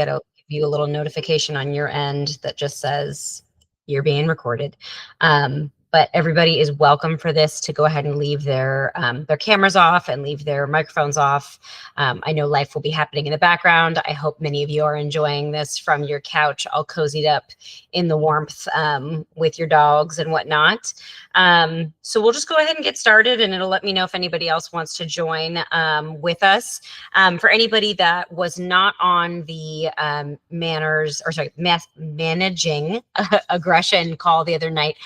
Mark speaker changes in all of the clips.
Speaker 1: give you a little notification on your end that just says you're being recorded. But everybody is welcome for this to go ahead and leave their cameras off and leave their microphones off. I know life will be happening in the background. I hope many of you are enjoying this from your couch, all cozied up in the warmth with your dogs and whatnot. So we'll just go ahead and get started, and it'll let me know if anybody else wants to join with us. For anybody that was not on the managing aggression call the other night,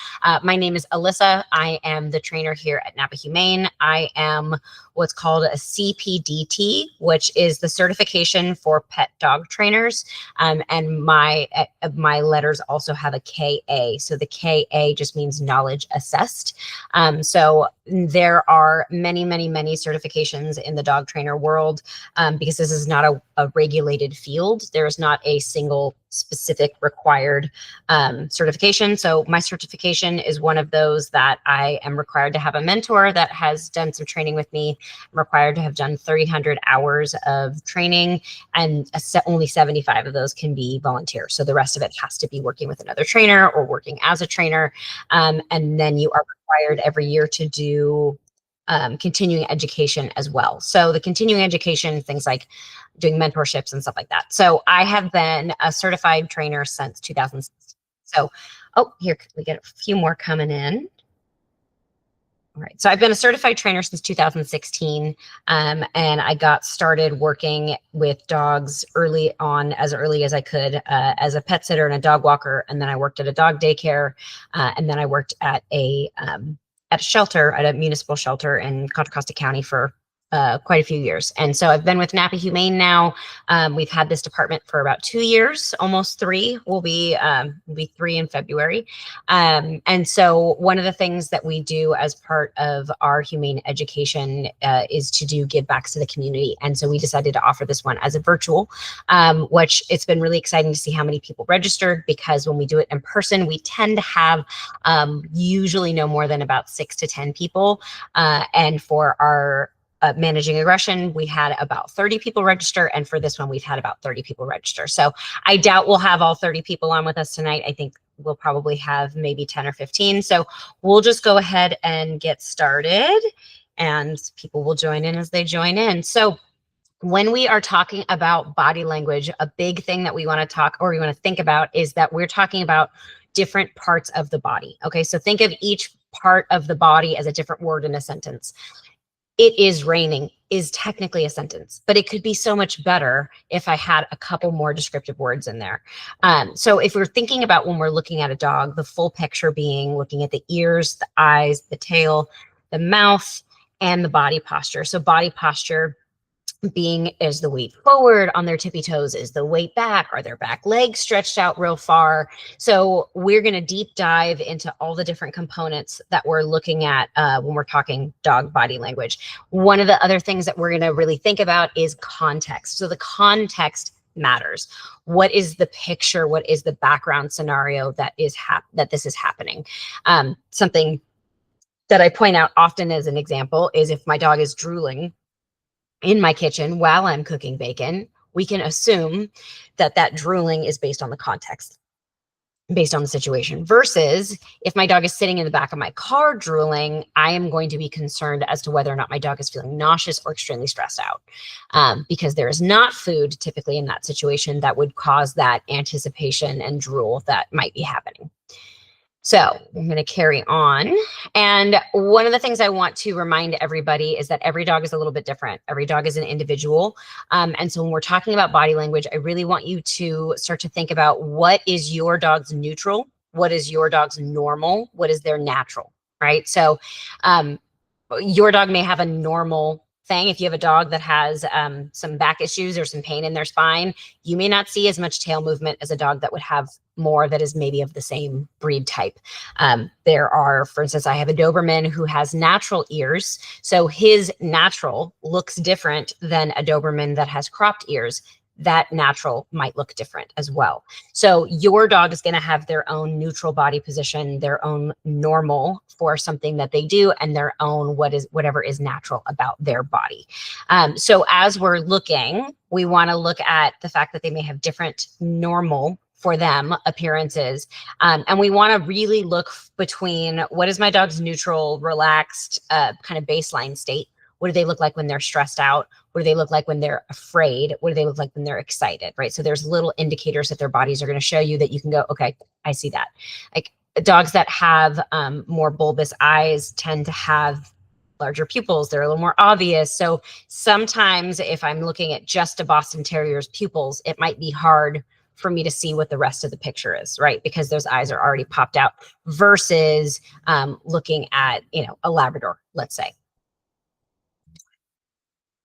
Speaker 1: my name is Alyssa. I am the trainer here at Napa Humane. I am what's called a CPDT, which is the certification for pet dog trainers. And my letters also have a KA. So the KA just means knowledge assessed. So there are many, many, many certifications in the dog trainer world because this is not a regulated field. There is not a single specific required certification. So my certification is one of those that I am required to have a mentor that has done some training with me. I'm required to have done 300 hours of training, and only 75 of those can be volunteer. So the rest of it has to be working with another trainer or working as a trainer. And then you are required every year to do continuing education as well. So the continuing education, things like doing mentorships and stuff like that. So I have been a certified trainer since 2006. So, oh, here we get a few more coming in. All right, so I've been a certified trainer since 2016, and I got started working with dogs early on, as early as I could, as a pet sitter and a dog walker, and then I worked at a dog daycare, and then I worked at a shelter, at a municipal shelter in Contra Costa County for quite a few years. And so I've been with Napa Humane now. We've had this department for about 2 years, almost 3. We'll be 3 in February. And so one of the things that we do as part of our humane education is to do give backs to the community. And so we decided to offer this one as a virtual, which it's been really exciting to see how many people registered, because when we do it in person, we tend to have usually no more than about 6 to 10 people. And for our managing aggression, we had about 30 people register, and for this one we've had about 30 people register. So I doubt we'll have all 30 people on with us tonight. I think we'll probably have maybe 10 or 15. So we'll just go ahead and get started, and people will join in as they join in. So when we are talking about body language, a big thing that we want to talk, or we want to think about, is that we're talking about different parts of the body. Okay, so think of each part of the body as a different word in a sentence. It is raining is technically a sentence, but it could be so much better if I had a couple more descriptive words in there. So if we're thinking about, when we're looking at a dog, the full picture being looking at the ears, the eyes, the tail, the mouth, and the body posture. So body posture being, is the weight forward on their tippy toes? Is the weight back? Are their back legs stretched out real far? So we're going to deep dive into all the different components that we're looking at when we're talking dog body language. One of the other things that we're going to really think about is context. So the context matters. What is the picture? What is the background scenario that is that this is happening? Something that I point out often as an example is, if my dog is drooling in my kitchen while I'm cooking bacon, we can assume that that drooling is based on the context, based on the situation, versus if my dog is sitting in the back of my car drooling, I am going to be concerned as to whether or not my dog is feeling nauseous or extremely stressed out, because there is not food typically in that situation that would cause that anticipation and drool that might be happening. So I'm going to carry on. And one of the things I want to remind everybody is that every dog is a little bit different. Every dog is an individual. And so when we're talking about body language, I really want you to start to think about, what is your dog's neutral? What is your dog's normal? What is their natural, right? So your dog may have a normal thing. If you have a dog that has some back issues or some pain in their spine, you may not see as much tail movement as a dog that would have more, that is maybe of the same breed type. There are, for instance, I have a Doberman who has natural ears. So his natural looks different than a Doberman that has cropped ears. that natural might look different as well. So your dog is going to have their own neutral body position, their own normal for something that they do, and their own whatever is natural about their body. So as we're looking, we want to look at the fact that they may have different normal for them appearances. And we want to really look between what is my dog's neutral, relaxed kind of baseline state. What do they look like when they're stressed out? What do they look like when they're afraid? What do they look like when they're excited, right? So there's little indicators that their bodies are going to show you that you can go, okay, I see that. Like dogs that have more bulbous eyes tend to have larger pupils. They're a little more obvious. So sometimes if I'm looking at just a Boston Terrier's pupils, it might be hard for me to see what the rest of the picture is, right? Because those eyes are already popped out versus looking at, a Labrador, let's say.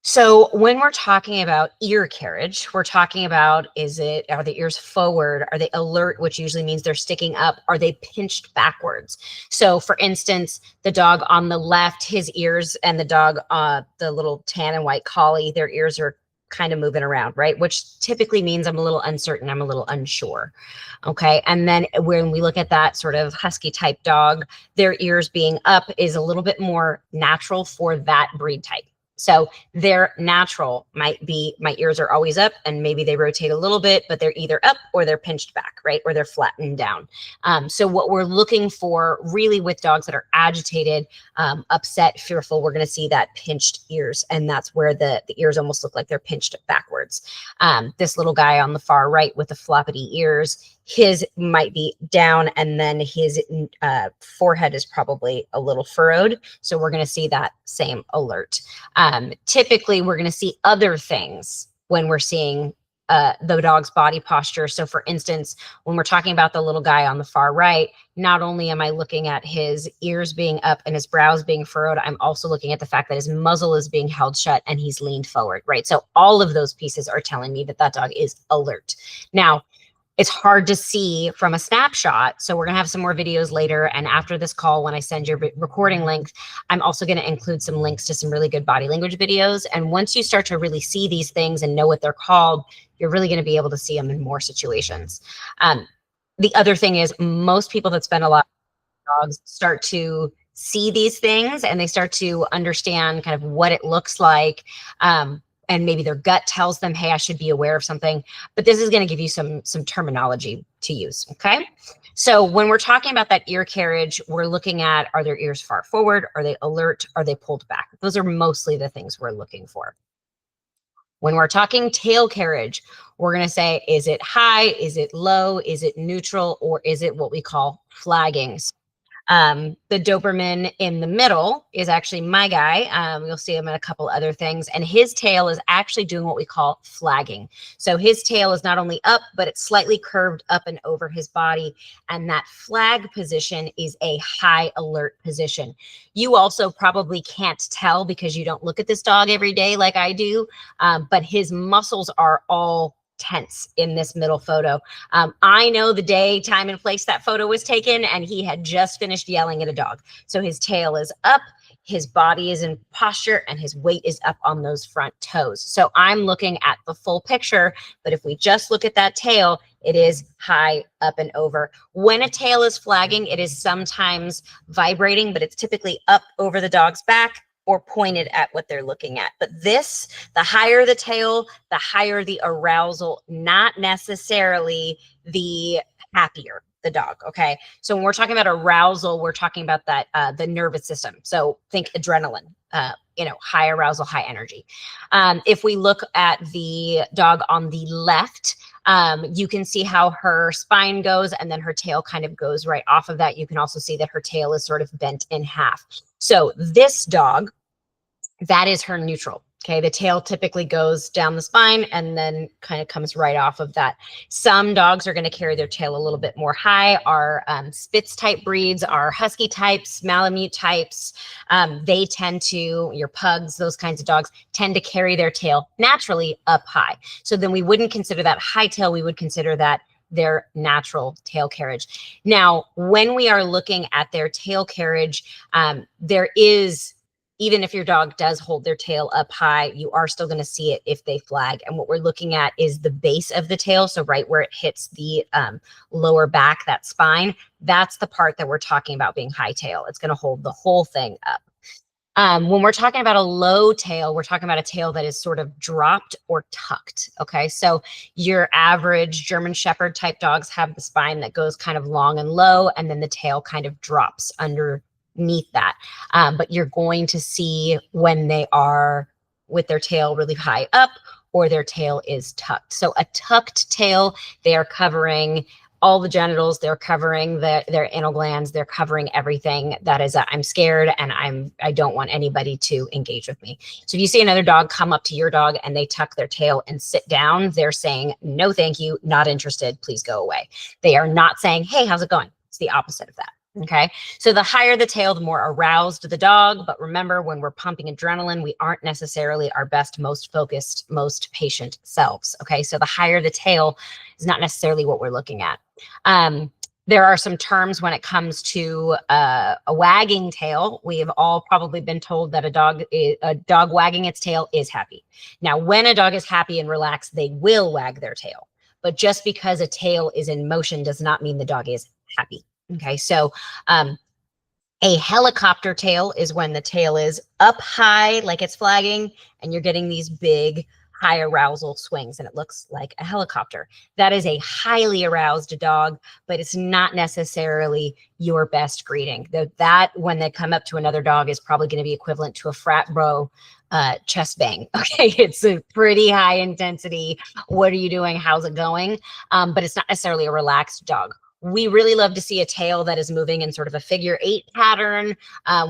Speaker 1: So when we're talking about ear carriage, we're talking about, are the ears forward? Are they alert, which usually means they're sticking up? Are they pinched backwards? So for instance, the dog on the left, his ears, and the dog, the little tan and white collie, their ears are kind of moving around, right? Which typically means I'm a little uncertain, I'm a little unsure. Okay. And then when we look at that sort of husky type dog, their ears being up is a little bit more natural for that breed type. So their natural might be, my ears are always up and maybe they rotate a little bit, but they're either up or they're pinched back, right? Or they're flattened down. So what we're looking for really with dogs that are agitated, upset, fearful, we're going to see that pinched ears. And that's where the ears almost look like they're pinched backwards. This little guy on the far right with the floppity ears, his might be down and then his forehead is probably a little furrowed. So we're going to see that same alert. Typically, we're going to see other things when we're seeing the dog's body posture. So for instance, when we're talking about the little guy on the far right, not only am I looking at his ears being up and his brows being furrowed, I'm also looking at the fact that his muzzle is being held shut and he's leaned forward, right? So all of those pieces are telling me that that dog is alert. Now, it's hard to see from a snapshot. So we're going to have some more videos later. And after this call, when I send your recording link, I'm also going to include some links to some really good body language videos. And once you start to really see these things and know what they're called, you're really going to be able to see them in more situations. The other thing is most people that spend a lot of dogs start to see these things and they start to understand kind of what it looks like. And maybe their gut tells them, hey, I should be aware of something, but this is going to give you some terminology to use, okay? So when we're talking about that ear carriage, we're looking at, are their ears far forward? Are they alert? Are they pulled back? Those are mostly the things we're looking for. When we're talking tail carriage, we're going to say, is it high? Is it low? Is it neutral? Or is it what we call flagging? The Doberman in the middle is actually my guy. You'll see him in a couple other things. And his tail is actually doing what we call flagging. So his tail is not only up, but it's slightly curved up and over his body. And that flag position is a high alert position. You also probably can't tell because you don't look at this dog every day like I do, but his muscles are all tense in this middle photo. I know the day, time, and place that photo was taken, and he had just finished yelling at a dog. So his tail is up, his body is in posture, and his weight is up on those front toes. So I'm looking at the full picture, but if we just look at that tail, it is high up and over. When a tail is flagging, it is sometimes vibrating, but it's typically up over the dog's back or pointed at what they're looking at. But this, the higher the tail, the higher the arousal, not necessarily the happier the dog, okay? So when we're talking about arousal, we're talking about that, the nervous system. So think adrenaline, high arousal, high energy. If we look at the dog on the left, you can see how her spine goes and then her tail kind of goes right off of that. You can also see that her tail is sort of bent in half. So this dog, that is her neutral. Okay, the tail typically goes down the spine and then kind of comes right off of that. Some dogs are going to carry their tail a little bit more high. Our Spitz type breeds, our Husky types, Malamute types, they tend to, your pugs, those kinds of dogs tend to carry their tail naturally up high. So then we wouldn't consider that high tail, we would consider that their natural tail carriage. Now, when we are looking at their tail carriage, there is even if your dog does hold their tail up high, you are still going to see it if they flag. And what we're looking at is the base of the tail. So right where it hits the lower back, that spine, that's the part that we're talking about being high tail. It's going to hold the whole thing up. When we're talking about a low tail, we're talking about a tail that is sort of dropped or tucked. Okay. So your average German Shepherd type dogs have the spine that goes kind of long and low, and then the tail kind of drops underneath that. But you're going to see when they are with their tail really high up or their tail is tucked. So a tucked tail, they are covering all the genitals, they're covering their anal glands, they're covering everything that is, I'm scared and I don't want anybody to engage with me. So if you see another dog come up to your dog and they tuck their tail and sit down, they're saying, no, thank you, not interested, please go away. They are not saying, hey, how's it going? It's the opposite of that. Okay. So the higher the tail, the more aroused the dog. But remember, when we're pumping adrenaline, we aren't necessarily our best, most focused, most patient selves. Okay. So the higher the tail is not necessarily what we're looking at. There are some terms when it comes to a wagging tail. We have all probably been told that a dog wagging its tail is happy. Now, when a dog is happy and relaxed, they will wag their tail. But just because a tail is in motion does not mean the dog is happy. Okay, so a helicopter tail is when the tail is up high, like it's flagging, and you're getting these big, high arousal swings, and it looks like a helicopter. That is a highly aroused dog, but it's not necessarily your best greeting. That when they come up to another dog is probably going to be equivalent to a frat bro chest bang. Okay, it's a pretty high intensity. What are you doing? How's it going? But it's not necessarily a relaxed dog. We really love to see a tail that is moving in sort of a figure 8 pattern.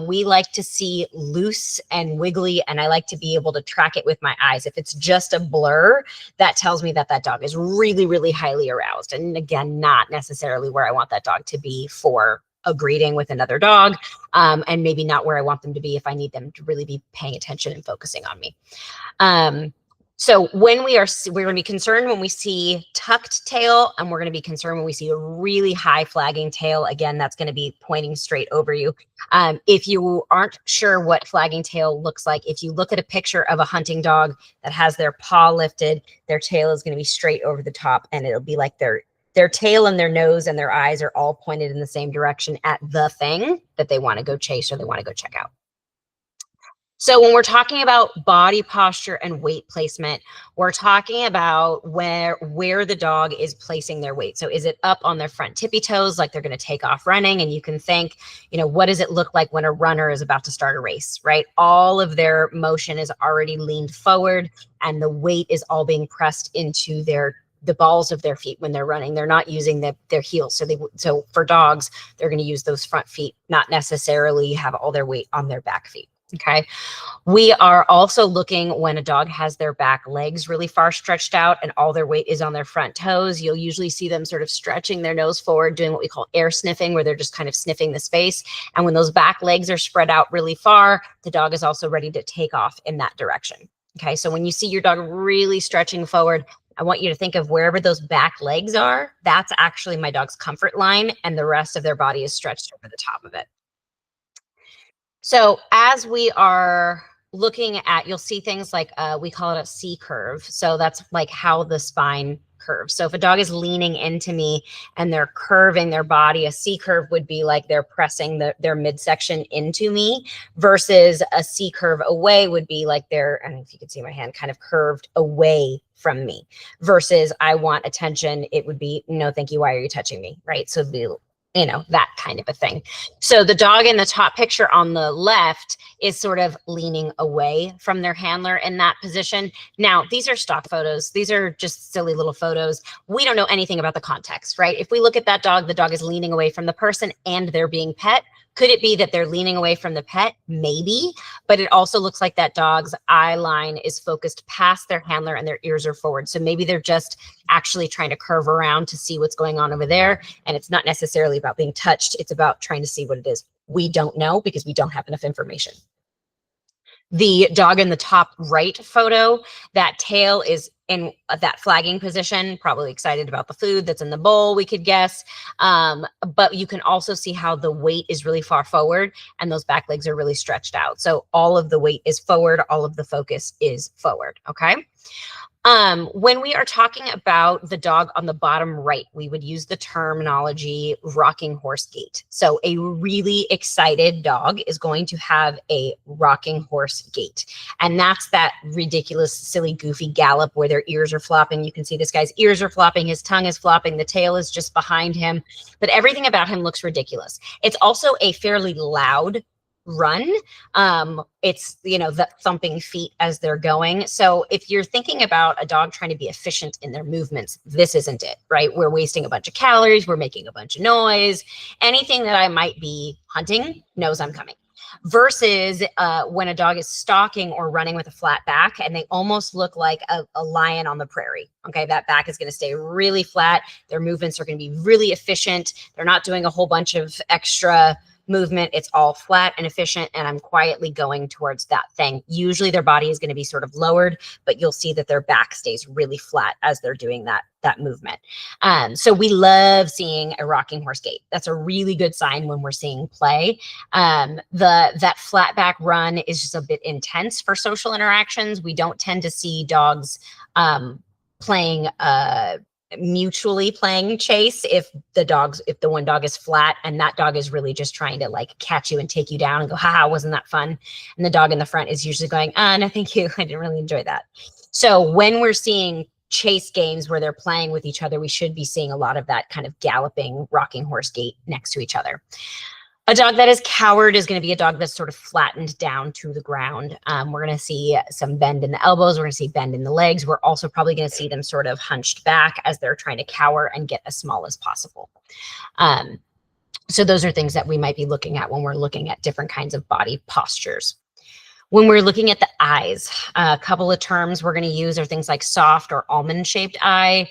Speaker 1: We like to see loose and wiggly, and I like to be able to track it with my eyes. If it's just a blur, that tells me that that dog is really, really highly aroused. And again, not necessarily where I want that dog to be for a greeting with another dog, and maybe not where I want them to be if I need them to really be paying attention and focusing on me. So when we're going to be concerned when we see tucked tail, and we're going to be concerned when we see a really high flagging tail. Again, that's going to be pointing straight over you. If you aren't sure what flagging tail looks like, if you look at a picture of a hunting dog that has their paw lifted, their tail is going to be straight over the top, and it'll be like their tail and their nose and their eyes are all pointed in the same direction at the thing that they want to go chase or they want to go check out. So when we're talking about body posture and weight placement, we're talking about where the dog is placing their weight. So is it up on their front tippy toes, like they're going to take off running? And you can think, what does it look like when a runner is about to start a race, right? All of their motion is already leaned forward, and the weight is all being pressed into the balls of their feet when they're running. They're not using their heels. So for dogs, they're going to use those front feet, not necessarily have all their weight on their back feet. Okay. We are also looking when a dog has their back legs really far stretched out and all their weight is on their front toes. You'll usually see them sort of stretching their nose forward, doing what we call air sniffing, where they're just kind of sniffing the space. And when those back legs are spread out really far, the dog is also ready to take off in that direction. Okay. So when you see your dog really stretching forward, I want you to think of wherever those back legs are. That's actually my dog's comfort line, and the rest of their body is stretched over the top of it. So as we are looking at, you'll see things like, we call it a C curve. So that's like how the spine curves. So if a dog is leaning into me and they're curving their body, a C curve would be like they're pressing their midsection into me, versus a C curve away would be like they're, I don't know if you can see my hand, kind of curved away from me, versus I want attention. It would be, no, thank you. Why are you touching me? Right. So it'd be, that kind of a thing. So the dog in the top picture on the left is sort of leaning away from their handler in that position. Now, these are stock photos. These are just silly little photos. We don't know anything about the context, right? If we look at that dog, the dog is leaning away from the person and they're being pet. Could it be that they're leaning away from the pet? Maybe, but it also looks like that dog's eye line is focused past their handler and their ears are forward. So maybe they're just actually trying to curve around to see what's going on over there. And it's not necessarily about being touched. It's about trying to see what it is. We don't know because we don't have enough information. The dog in the top right photo, that tail is in that flagging position, probably excited about the food that's in the bowl, we could guess. But you can also see how the weight is really far forward and those back legs are really stretched out. So all of the weight is forward, all of the focus is forward, okay? When we are talking about the dog on the bottom right, we would use the terminology rocking horse gait. So a really excited dog is going to have a rocking horse gait. And that's that ridiculous, silly, goofy gallop where their ears are flopping. You can see this guy's ears are flopping, his tongue is flopping, the tail is just behind him, but everything about him looks ridiculous. It's also a fairly loud run. It's, you know, the thumping feet as they're going. So if you're thinking about a dog trying to be efficient in their movements, this isn't it, right? We're wasting a bunch of calories. We're making a bunch of noise. Anything that I might be hunting knows I'm coming. Versus when a dog is stalking or running with a flat back and they almost look like a lion on the prairie. Okay, that back is going to stay really flat. Their movements are going to be really efficient. They're not doing a whole bunch of extra movement. It's all flat and efficient, and I'm quietly going towards that thing. Usually their body is going to be sort of lowered, but you'll see that their back stays really flat as they're doing that movement. So we love seeing a rocking horse gait. That's a really good sign when we're seeing play. That flat back run is just a bit intense for social interactions. We don't tend to see dogs playing mutually playing chase if the one dog is flat and that dog is really just trying to like catch you and take you down and go, haha, wasn't that fun? And the dog in the front is usually going, no, thank you, I didn't really enjoy that. So when we're seeing chase games where they're playing with each other, we should be seeing a lot of that kind of galloping, rocking horse gait next to each other. A dog that is cowered is going to be a dog that's sort of flattened down to the ground. We're going to see some bend in the elbows. We're going to see bend in the legs. We're also probably going to see them sort of hunched back as they're trying to cower and get as small as possible. So those are things that we might be looking at when we're looking at different kinds of body postures. When we're looking at the eyes, a couple of terms we're going to use are things like soft or almond-shaped eye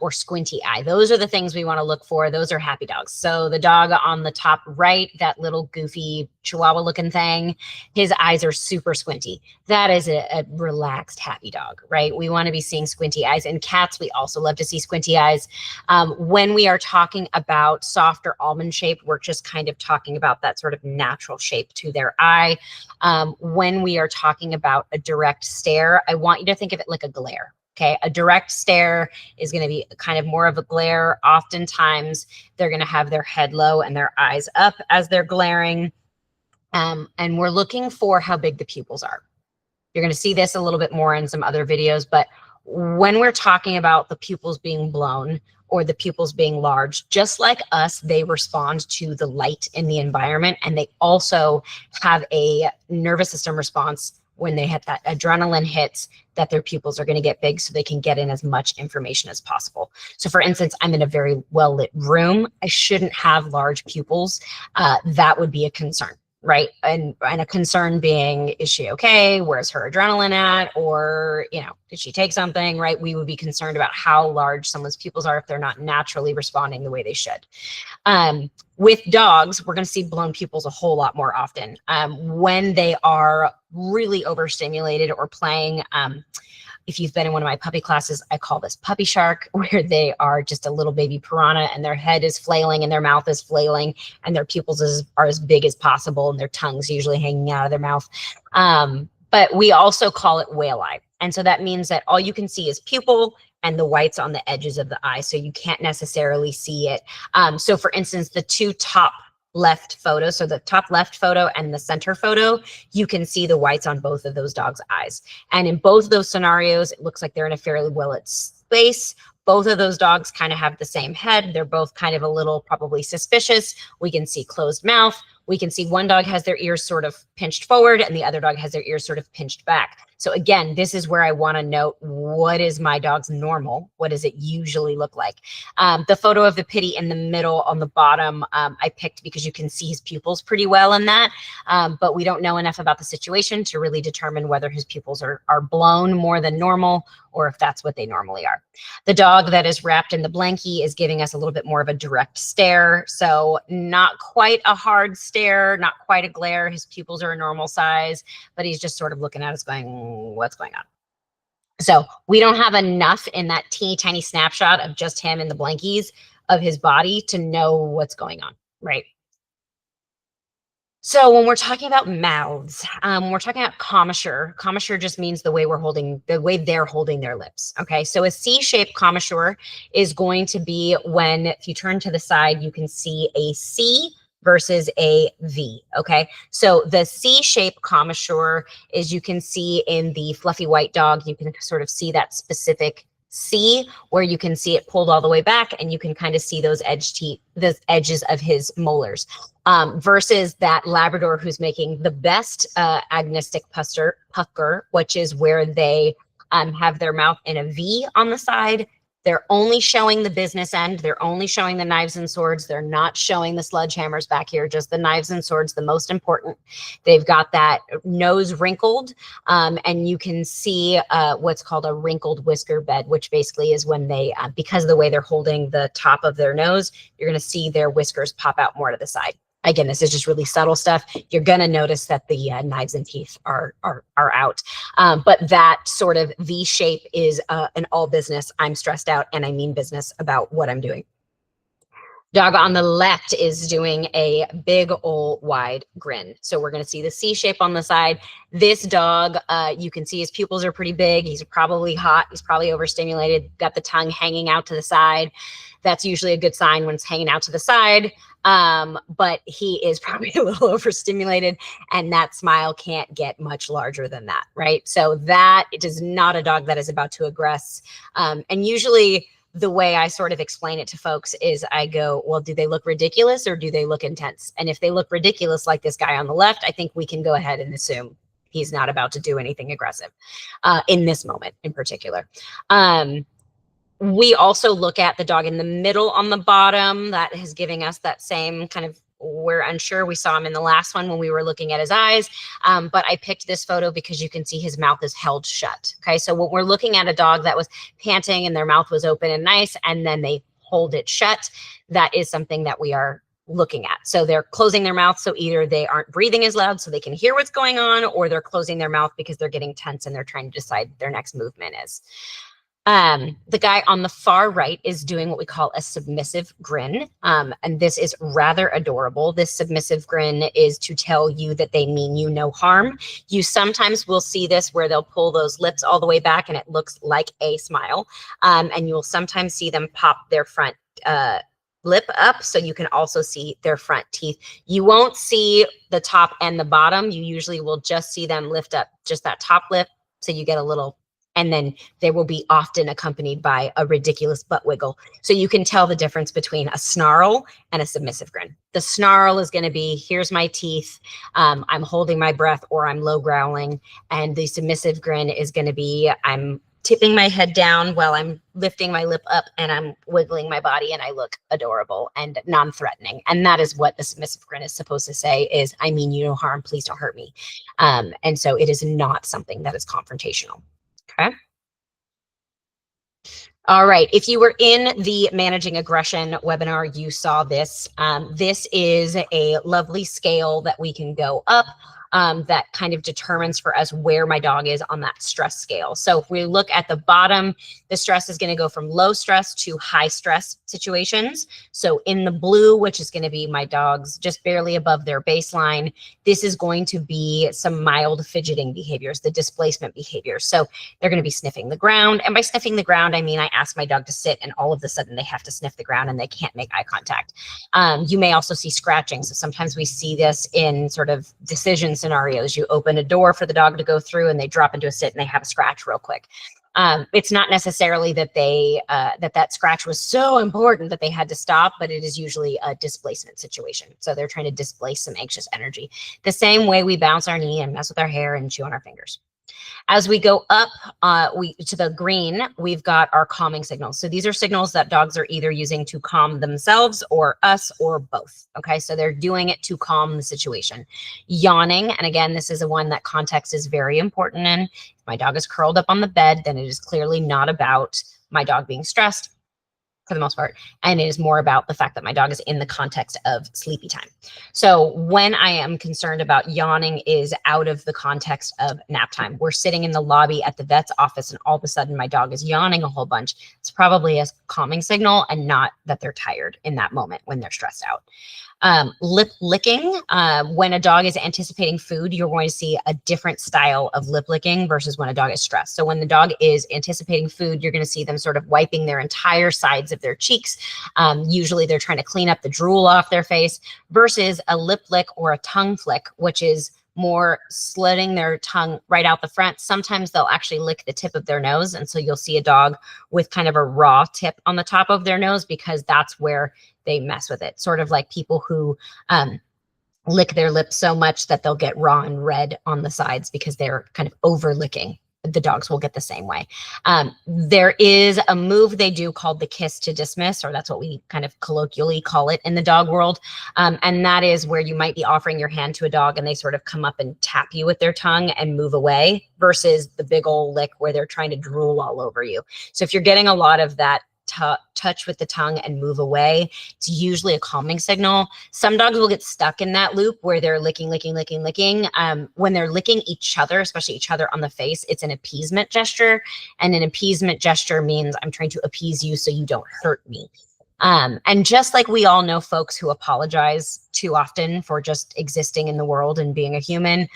Speaker 1: or squinty eye. Those are the things we want to look for. Those are happy dogs. So the dog on the top right, that little goofy Chihuahua-looking thing, his eyes are super squinty. That is a relaxed, happy dog, right? We want to be seeing squinty eyes. And cats, we also love to see squinty eyes. When we are talking about soft or almond-shaped, we're just kind of talking about that sort of natural shape to their eye. When we are talking about a direct stare, I want you to think of it like a glare. Okay, a direct stare is going to be kind of more of a glare. Oftentimes, they're going to have their head low and their eyes up as they're glaring. And we're looking for how big the pupils are. You're going to see this a little bit more in some other videos, but when we're talking about the pupils being blown or the pupils being large, just like us, they respond to the light in the environment, and they also have a nervous system response when they hit that adrenaline hits, that their pupils are going to get big so they can get in as much information as possible. So for instance, I'm in a very well-lit room. I shouldn't have large pupils. That would be a concern, right? And a concern being, is she okay? Where's her adrenaline at? Or, you know, did she take something, right? We would be concerned about how large someone's pupils are if they're not naturally responding the way they should. With dogs, we're going to see blown pupils a whole lot more often. When they are really overstimulated or playing, if you've been in one of my puppy classes, I call this puppy shark, where they are just a little baby piranha and their head is flailing and their mouth is flailing and their pupils are as big as possible and their tongue's usually hanging out of their mouth. But we also call it whale eye. And so that means that all you can see is pupil and the whites on the edges of the eye. So you can't necessarily see it. So for instance, the two top left photo, so the top left photo and the center photo, you can see the whites on both of those dogs' eyes. And in both of those scenarios, it looks like they're in a fairly well-lit space. Both of those dogs kind of have the same head. They're both kind of a little probably suspicious. We can see closed mouth. We can see one dog has their ears sort of pinched forward and the other dog has their ears sort of pinched back. So again, this is where I want to note, what is my dog's normal? What does it usually look like? The photo of the pitty in the middle on the bottom, I picked because you can see his pupils pretty well in that, but we don't know enough about the situation to really determine whether his pupils are blown more than normal or if that's what they normally are. The dog that is wrapped in the blankie is giving us a little bit more of a direct stare. So not quite a hard stare stare, not quite a glare. His pupils are a normal size, but he's just sort of looking at us going, what's going on? So we don't have enough in that teeny tiny snapshot of just him and the blankies of his body to know what's going on, right? So when we're talking about mouths, we're talking about commissure. Commissure just means the way they're holding their lips. Okay, so a C-shaped commissure is going to be when, if you turn to the side, you can see a C versus a V. Okay, so the C-shaped commissure is, you can see in the fluffy white dog, you can sort of see that specific C, where you can see it pulled all the way back, and you can kind of see those the edges of his molars. Versus that Labrador who's making the best agnostic pucker, which is where they have their mouth in a V on the side. They're only showing the business end. They're only showing the knives and swords. They're not showing the sledgehammers back here, just the knives and swords, the most important. They've got that nose wrinkled, and you can see what's called a wrinkled whisker bed, which basically is when they, because of the way they're holding the top of their nose, you're going to see their whiskers pop out more to the side. Again, this is just really subtle stuff. You're going to notice that the knives and teeth are out. But that sort of V shape is an all business. I'm stressed out and I mean business about what I'm doing. Dog on the left is doing a big old wide grin. So we're going to see the C shape on the side. This dog, you can see his pupils are pretty big. He's probably hot. He's probably overstimulated, got the tongue hanging out to the side. That's usually a good sign when it's hanging out to the side. But he is probably a little overstimulated, and that smile can't get much larger than that, right? So that it is not a dog that is about to aggress. And usually the way I sort of explain it to folks is I go, well, do they look ridiculous or do they look intense? And if they look ridiculous, like this guy on the left, I think we can go ahead and assume he's not about to do anything aggressive in this moment in particular. We also look at the dog in the middle on the bottom. That is giving us that same kind of, we're unsure. We saw him in the last one when we were looking at his eyes, but I picked this photo because you can see his mouth is held shut. Okay, so when we're looking at a dog that was panting and their mouth was open and nice, and then they hold it shut, that is something that we are looking at. So they're closing their mouth, so either they aren't breathing as loud so they can hear what's going on, or they're closing their mouth because they're getting tense and they're trying to decide their next movement is. The guy on the far right is doing what we call a submissive grin. And this is rather adorable. This submissive grin is to tell you that they mean you no harm. You sometimes will see this where they'll pull those lips all the way back and it looks like a smile. And you'll sometimes see them pop their front lip up, so you can also see their front teeth. You won't see the top and the bottom. You usually will just see them lift up just that top lip, so you get a little, and then they will be often accompanied by a ridiculous butt wiggle. So you can tell the difference between a snarl and a submissive grin. The snarl is going to be, here's my teeth, I'm holding my breath, or I'm low growling. And the submissive grin is going to be, I'm tipping my head down while I'm lifting my lip up and I'm wiggling my body and I look adorable and non-threatening. And that is what the submissive grin is supposed to say, is I mean you no harm, please don't hurt me. And so it is not something that is confrontational. Okay. All right. If you were in the Managing Aggression webinar, you saw this. This is a lovely scale that we can go up that kind of determines for us where my dog is on that stress scale. So if we look at the bottom, the stress is going to go from low stress to high stress situations. So in the blue, which is going to be my dog's just barely above their baseline, this is going to be some mild fidgeting behaviors, the displacement behaviors. So they're going to be sniffing the ground. And by sniffing the ground, I mean, I ask my dog to sit and all of a sudden they have to sniff the ground and they can't make eye contact. You may also see scratching. So sometimes we see this in sort of decision scenarios. You open a door for the dog to go through and they drop into a sit and they have a scratch real quick. It's not necessarily that they that scratch was so important that they had to stop, but it is usually a displacement situation. So they're trying to displace some anxious energy. The same way we bounce our knee and mess with our hair and chew on our fingers. As we go up to the green, we've got our calming signals. So these are signals that dogs are either using to calm themselves or us or both. Okay, so they're doing it to calm the situation. Yawning, and again, this is a one that context is very important in. If my dog is curled up on the bed, then it is clearly not about my dog being stressed. for the most part. And it is more about the fact that my dog is in the context of sleepy time. So when I am concerned about yawning is out of the context of nap time. We're sitting in the lobby at the vet's office and all of a sudden my dog is yawning a whole bunch. It's probably a calming signal and not that they're tired in that moment when they're stressed out. Lip licking, when a dog is anticipating food, you're going to see a different style of lip licking versus when a dog is stressed. So when the dog is anticipating food, you're going to see them sort of wiping their entire sides of their cheeks. Usually they're trying to clean up the drool off their face versus a lip lick or a tongue flick, which is more slitting their tongue right out the front. Sometimes they'll actually lick the tip of their nose. And so you'll see a dog with kind of a raw tip on the top of their nose because that's where they mess with it. Sort of like people who lick their lips so much that they'll get raw and red on the sides because they're kind of over licking. The dogs will get the same way. There is a move they do called the kiss to dismiss, or that's what we kind of colloquially call it in the dog world. And that is where you might be offering your hand to a dog and they sort of come up and tap you with their tongue and move away versus the big old lick where they're trying to drool all over you. So if you're getting a lot of that touch with the tongue and move away, it's usually a calming signal. Some dogs will get stuck in that loop where they're licking. When they're licking each other, especially each other on the face, it's an appeasement gesture. And an appeasement gesture means I'm trying to appease you so you don't hurt me. And just like we all know folks who apologize too often for just existing in the world and being a human,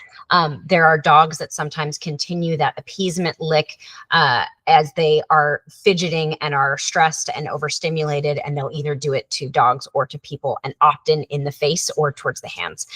Speaker 1: there are dogs that sometimes continue that appeasement lick as they are fidgeting and are stressed and overstimulated, and they'll either do it to dogs or to people, and often in the face or towards the hands.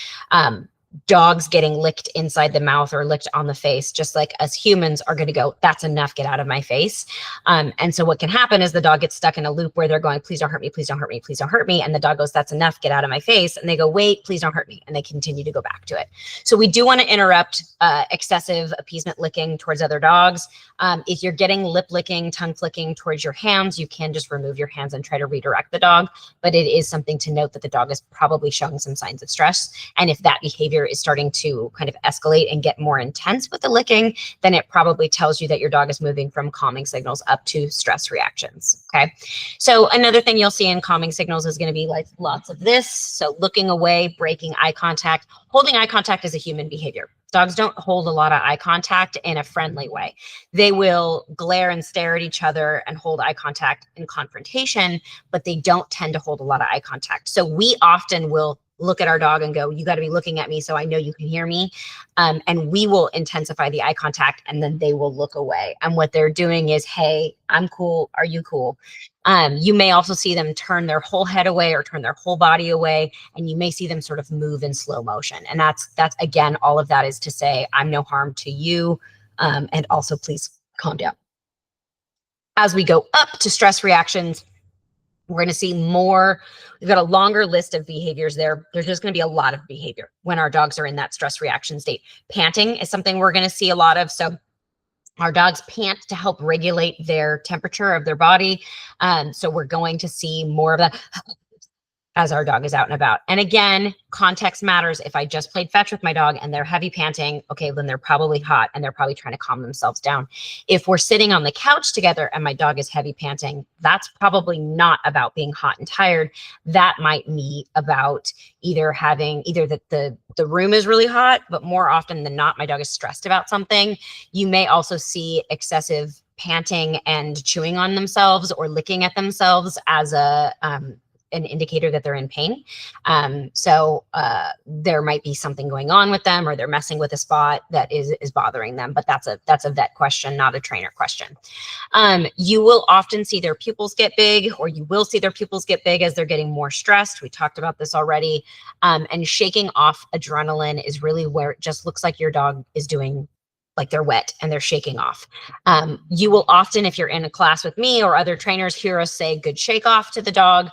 Speaker 1: Dogs getting licked inside the mouth or licked on the face, just like us humans are going to go, that's enough, get out of my face. And so what can happen is the dog gets stuck in a loop where they're going, please don't hurt me, please don't hurt me, please don't hurt me. And the dog goes, that's enough, get out of my face. And they go, wait, please don't hurt me. And they continue to go back to it. So we do want to interrupt excessive appeasement licking towards other dogs. If you're getting lip licking, tongue flicking towards your hands, you can just remove your hands and try to redirect the dog. But it is something to note that the dog is probably showing some signs of stress. And if that behavior is starting to kind of escalate and get more intense with the licking, then it probably tells you that your dog is moving from calming signals up to stress reactions. Okay. So another thing you'll see in calming signals is going to be like lots of this. So looking away, breaking eye contact. Holding eye contact is a human behavior. Dogs don't hold a lot of eye contact in a friendly way. They will glare and stare at each other and hold eye contact in confrontation, but they don't tend to hold a lot of eye contact. So we often will look at our dog and go, you got to be looking at me so I know you can hear me. And we will intensify the eye contact and then they will look away. And what they're doing is, hey, I'm cool. Are you cool? You may also see them turn their whole head away or turn their whole body away. And you may see them sort of move in slow motion. And that's again, all of that is to say, I'm no harm to you. And also please calm down. As we go up to stress reactions, we're going to see more. We've got a longer list of behaviors there. There's just going to be a lot of behavior when our dogs are in that stress reaction state. Panting is something we're going to see a lot of. So our dogs pant to help regulate their temperature of their body. So we're going to see more of that as our dog is out and about. And again, context matters. If I just played fetch with my dog and they're heavy panting, okay, then they're probably hot and they're probably trying to calm themselves down. If we're sitting on the couch together and my dog is heavy panting, that's probably not about being hot and tired. That might be about either that the room is really hot, but more often than not, my dog is stressed about something. You may also see excessive panting and chewing on themselves or licking at themselves as an indicator that they're in pain. So there might be something going on with them, or they're messing with a spot that is bothering them, but that's a vet question, not a trainer question. You will often see their pupils get big, or you will see their pupils get big as they're getting more stressed. We talked about this already. And shaking off adrenaline is really where it just looks like your dog is doing, like they're wet and they're shaking off. You will often, if you're in a class with me or other trainers, hear us say good shake off to the dog.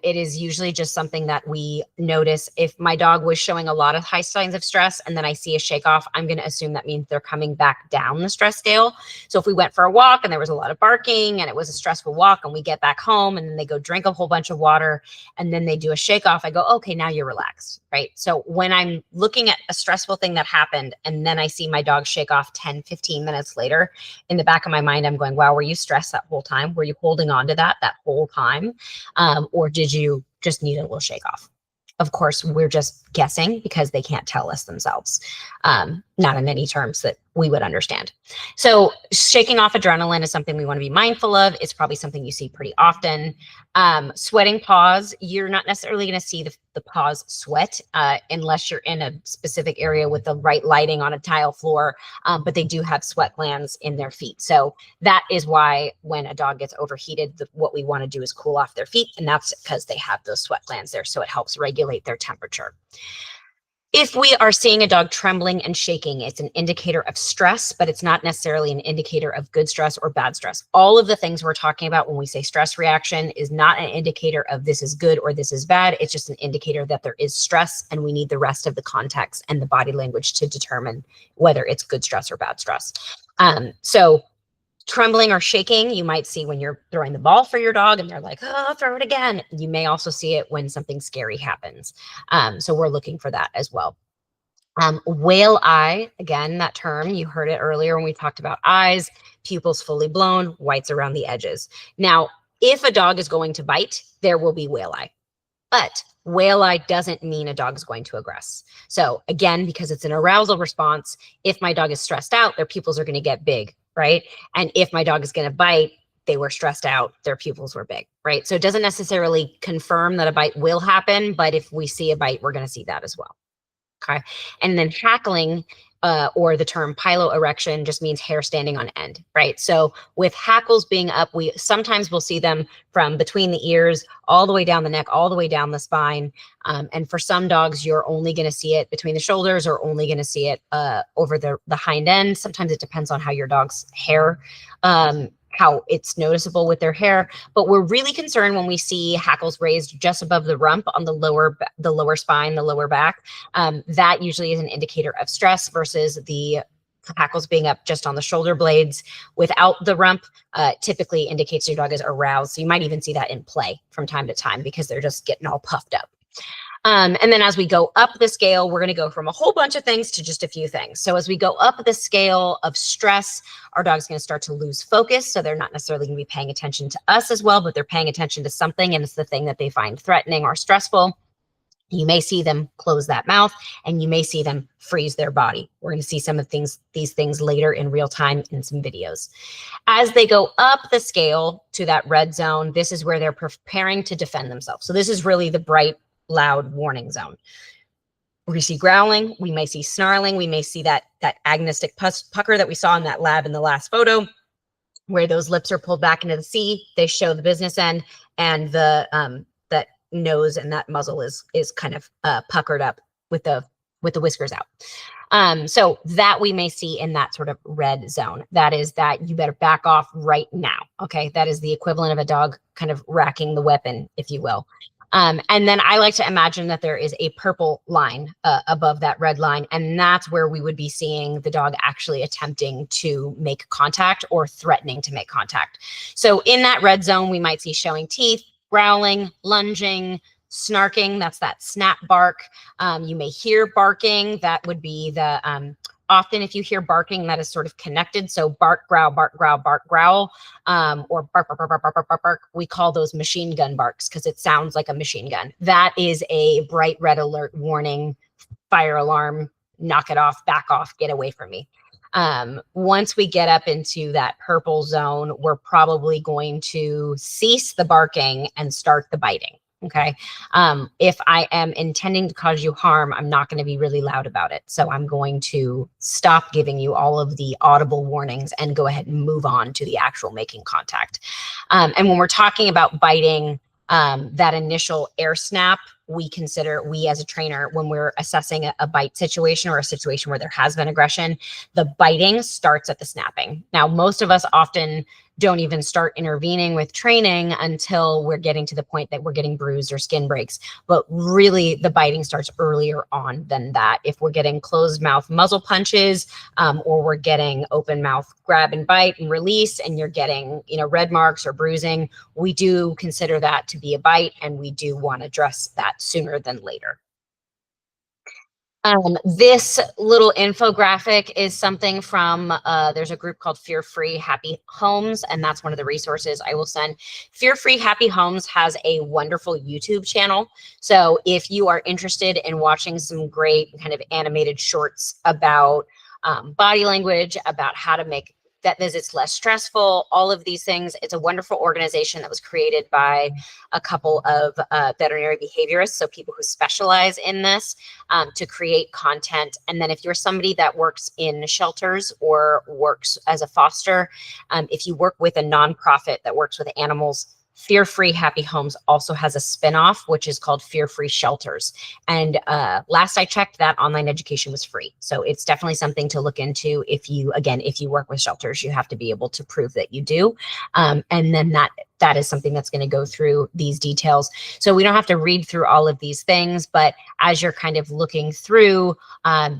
Speaker 1: It is usually just something that we notice. If my dog was showing a lot of high signs of stress and then I see a shake off, I'm going to assume that means they're coming back down the stress scale. So if we went for a walk and there was a lot of barking and it was a stressful walk and we get back home and then they go drink a whole bunch of water and then they do a shake off, I go, okay, now you're relaxed, right? So when I'm looking at a stressful thing that happened and then I see my dog shake off 10, 15 minutes later, in the back of my mind, I'm going, wow, were you stressed that whole time? Were you holding on to that whole time? Or did you just need a little shake off? Of course, we're just guessing because they can't tell us themselves, not in any terms that we would understand. So shaking off adrenaline is something we want to be mindful of. It's probably something you see pretty often. Sweating paws, you're not necessarily going to see the paws sweat unless you're in a specific area with the right lighting on a tile floor, but they do have sweat glands in their feet. So that is why when a dog gets overheated, what we want to do is cool off their feet, and that's because they have those sweat glands there, so it helps regulate their temperature. If we are seeing a dog trembling and shaking, it's an indicator of stress, but it's not necessarily an indicator of good stress or bad stress. All of the things we're talking about when we say stress reaction is not an indicator of this is good or this is bad. It's just an indicator that there is stress, and we need the rest of the context and the body language to determine whether it's good stress or bad stress. So trembling or shaking, you might see when you're throwing the ball for your dog and they're like, oh, throw it again. You may also see it when something scary happens. So we're looking for that as well. Whale eye, again, that term, you heard it earlier when we talked about eyes, pupils fully blown, whites around the edges. Now, if a dog is going to bite, there will be whale eye. But whale eye doesn't mean a dog is going to aggress. So again, because it's an arousal response, if my dog is stressed out, their pupils are going to get big, right? And if my dog is going to bite, they were stressed out, their pupils were big, right? So it doesn't necessarily confirm that a bite will happen, but if we see a bite, we're going to see that as well. Okay. And then hackling, or the term piloerection, just means hair standing on end, right? So with hackles being up, we sometimes will see them from between the ears all the way down the neck, all the way down the spine. And for some dogs, you're only going to see it between the shoulders or only going to see it over the hind end. Sometimes it depends on how your dog's hair, how it's noticeable with their hair, but we're really concerned when we see hackles raised just above the rump on the lower spine, the lower back. That usually is an indicator of stress versus the hackles being up just on the shoulder blades without the rump typically indicates your dog is aroused. So you might even see that in play from time to time because they're just getting all puffed up. And then as we go up the scale, we're going to go from a whole bunch of things to just a few things. So as we go up the scale of stress, our dog's going to start to lose focus. So they're not necessarily going to be paying attention to us as well, but they're paying attention to something, and it's the thing that they find threatening or stressful. You may see them close that mouth, and you may see them freeze their body. We're going to see some of these things later in real time in some videos. As they go up the scale to that red zone, this is where they're preparing to defend themselves. So this is really the bright, loud warning zone. We see growling, we may see snarling, we may see that agonistic pucker that we saw in that lab in the last photo, where those lips are pulled back into the C. They show the business end, and the that nose and that muzzle is kind of puckered up with the whiskers out. So that we may see in that sort of red zone. That is that you better back off right now. Okay, that is the equivalent of a dog kind of racking the weapon, if you will. And then I like to imagine that there is a purple line above that red line, and that's where we would be seeing the dog actually attempting to make contact or threatening to make contact. So in that red zone, we might see showing teeth, growling, lunging, snarking. That's that snap bark. You may hear barking. That would be the often if you hear barking, that is sort of connected. So bark, growl, bark, growl, bark, growl, or bark, bark, bark, bark, bark, bark, bark, bark. We call those machine gun barks because it sounds like a machine gun. That is a bright red alert warning, fire alarm, knock it off, back off, get away from me. Once we get up into that purple zone, we're probably going to cease the barking and start the biting. Okay. If I am intending to cause you harm, I'm not going to be really loud about it. So I'm going to stop giving you all of the audible warnings and go ahead and move on to the actual making contact. And when we're talking about biting, that initial air snap, we as a trainer, when we're assessing a bite situation or a situation where there has been aggression, the biting starts at the snapping. Now, most of us often don't even start intervening with training until we're getting to the point that we're getting bruised or skin breaks. But really, the biting starts earlier on than that. If we're getting closed mouth muzzle punches, or we're getting open mouth grab and bite and release, and you're getting, red marks or bruising, we do consider that to be a bite, and we do want to address that sooner than later. This little infographic is something from, there's a group called Fear Free Happy Homes, and that's one of the resources I will send. Fear Free Happy Homes has a wonderful YouTube channel. So if you are interested in watching some great kind of animated shorts about body language, about how to make vet visits less stressful, all of these things. It's a wonderful organization that was created by a couple of veterinary behaviorists, so people who specialize in this, to create content. And then if you're somebody that works in shelters or works as a foster, if you work with a nonprofit that works with animals, Fear Free Happy Homes also has a spinoff, which is called Fear Free Shelters. And last I checked, that online education was free. So it's definitely something to look into. If you, again, if you work with shelters, you have to be able to prove that you do. And then that is something that's going to go through these details. So we don't have to read through all of these things, but as you're kind of looking through,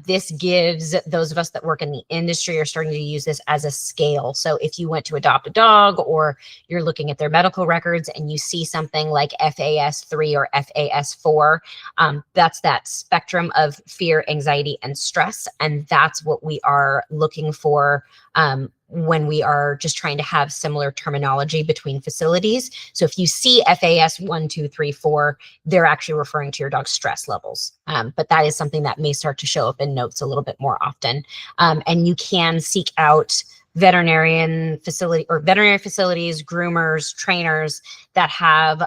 Speaker 1: this gives those of us that work in the industry are starting to use this as a scale. So if you went to adopt a dog or you're looking at their medical records and you see something like FAS3 or FAS4, that's that spectrum of fear, anxiety, and stress. And that's what we are looking for when we are just trying to have similar terminology between facilities. So if you see FAS 1, 2, 3, 4, they're actually referring to your dog's stress levels. But that is something that may start to show up in notes a little bit more often. And you can seek out veterinary facilities, groomers, trainers that have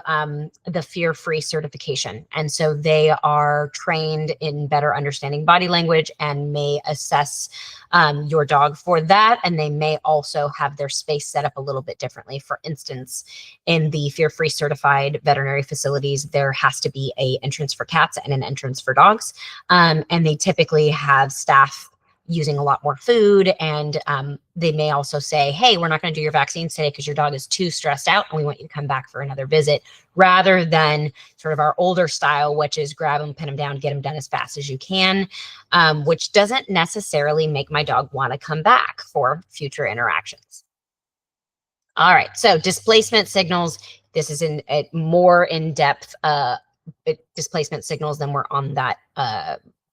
Speaker 1: the Fear Free certification. And so they are trained in better understanding body language and may assess your dog for that. And they may also have their space set up a little bit differently. For instance, in the Fear Free certified veterinary facilities, there has to be an entrance for cats and an entrance for dogs. And they typically have staff using a lot more food. And they may also say, hey, we're not going to do your vaccines today because your dog is too stressed out and we want you to come back for another visit, rather than sort of our older style, which is grab them, pin them down, get them done as fast as you can, which doesn't necessarily make my dog want to come back for future interactions. All right, so displacement signals. This is more in-depth displacement signals than we're on that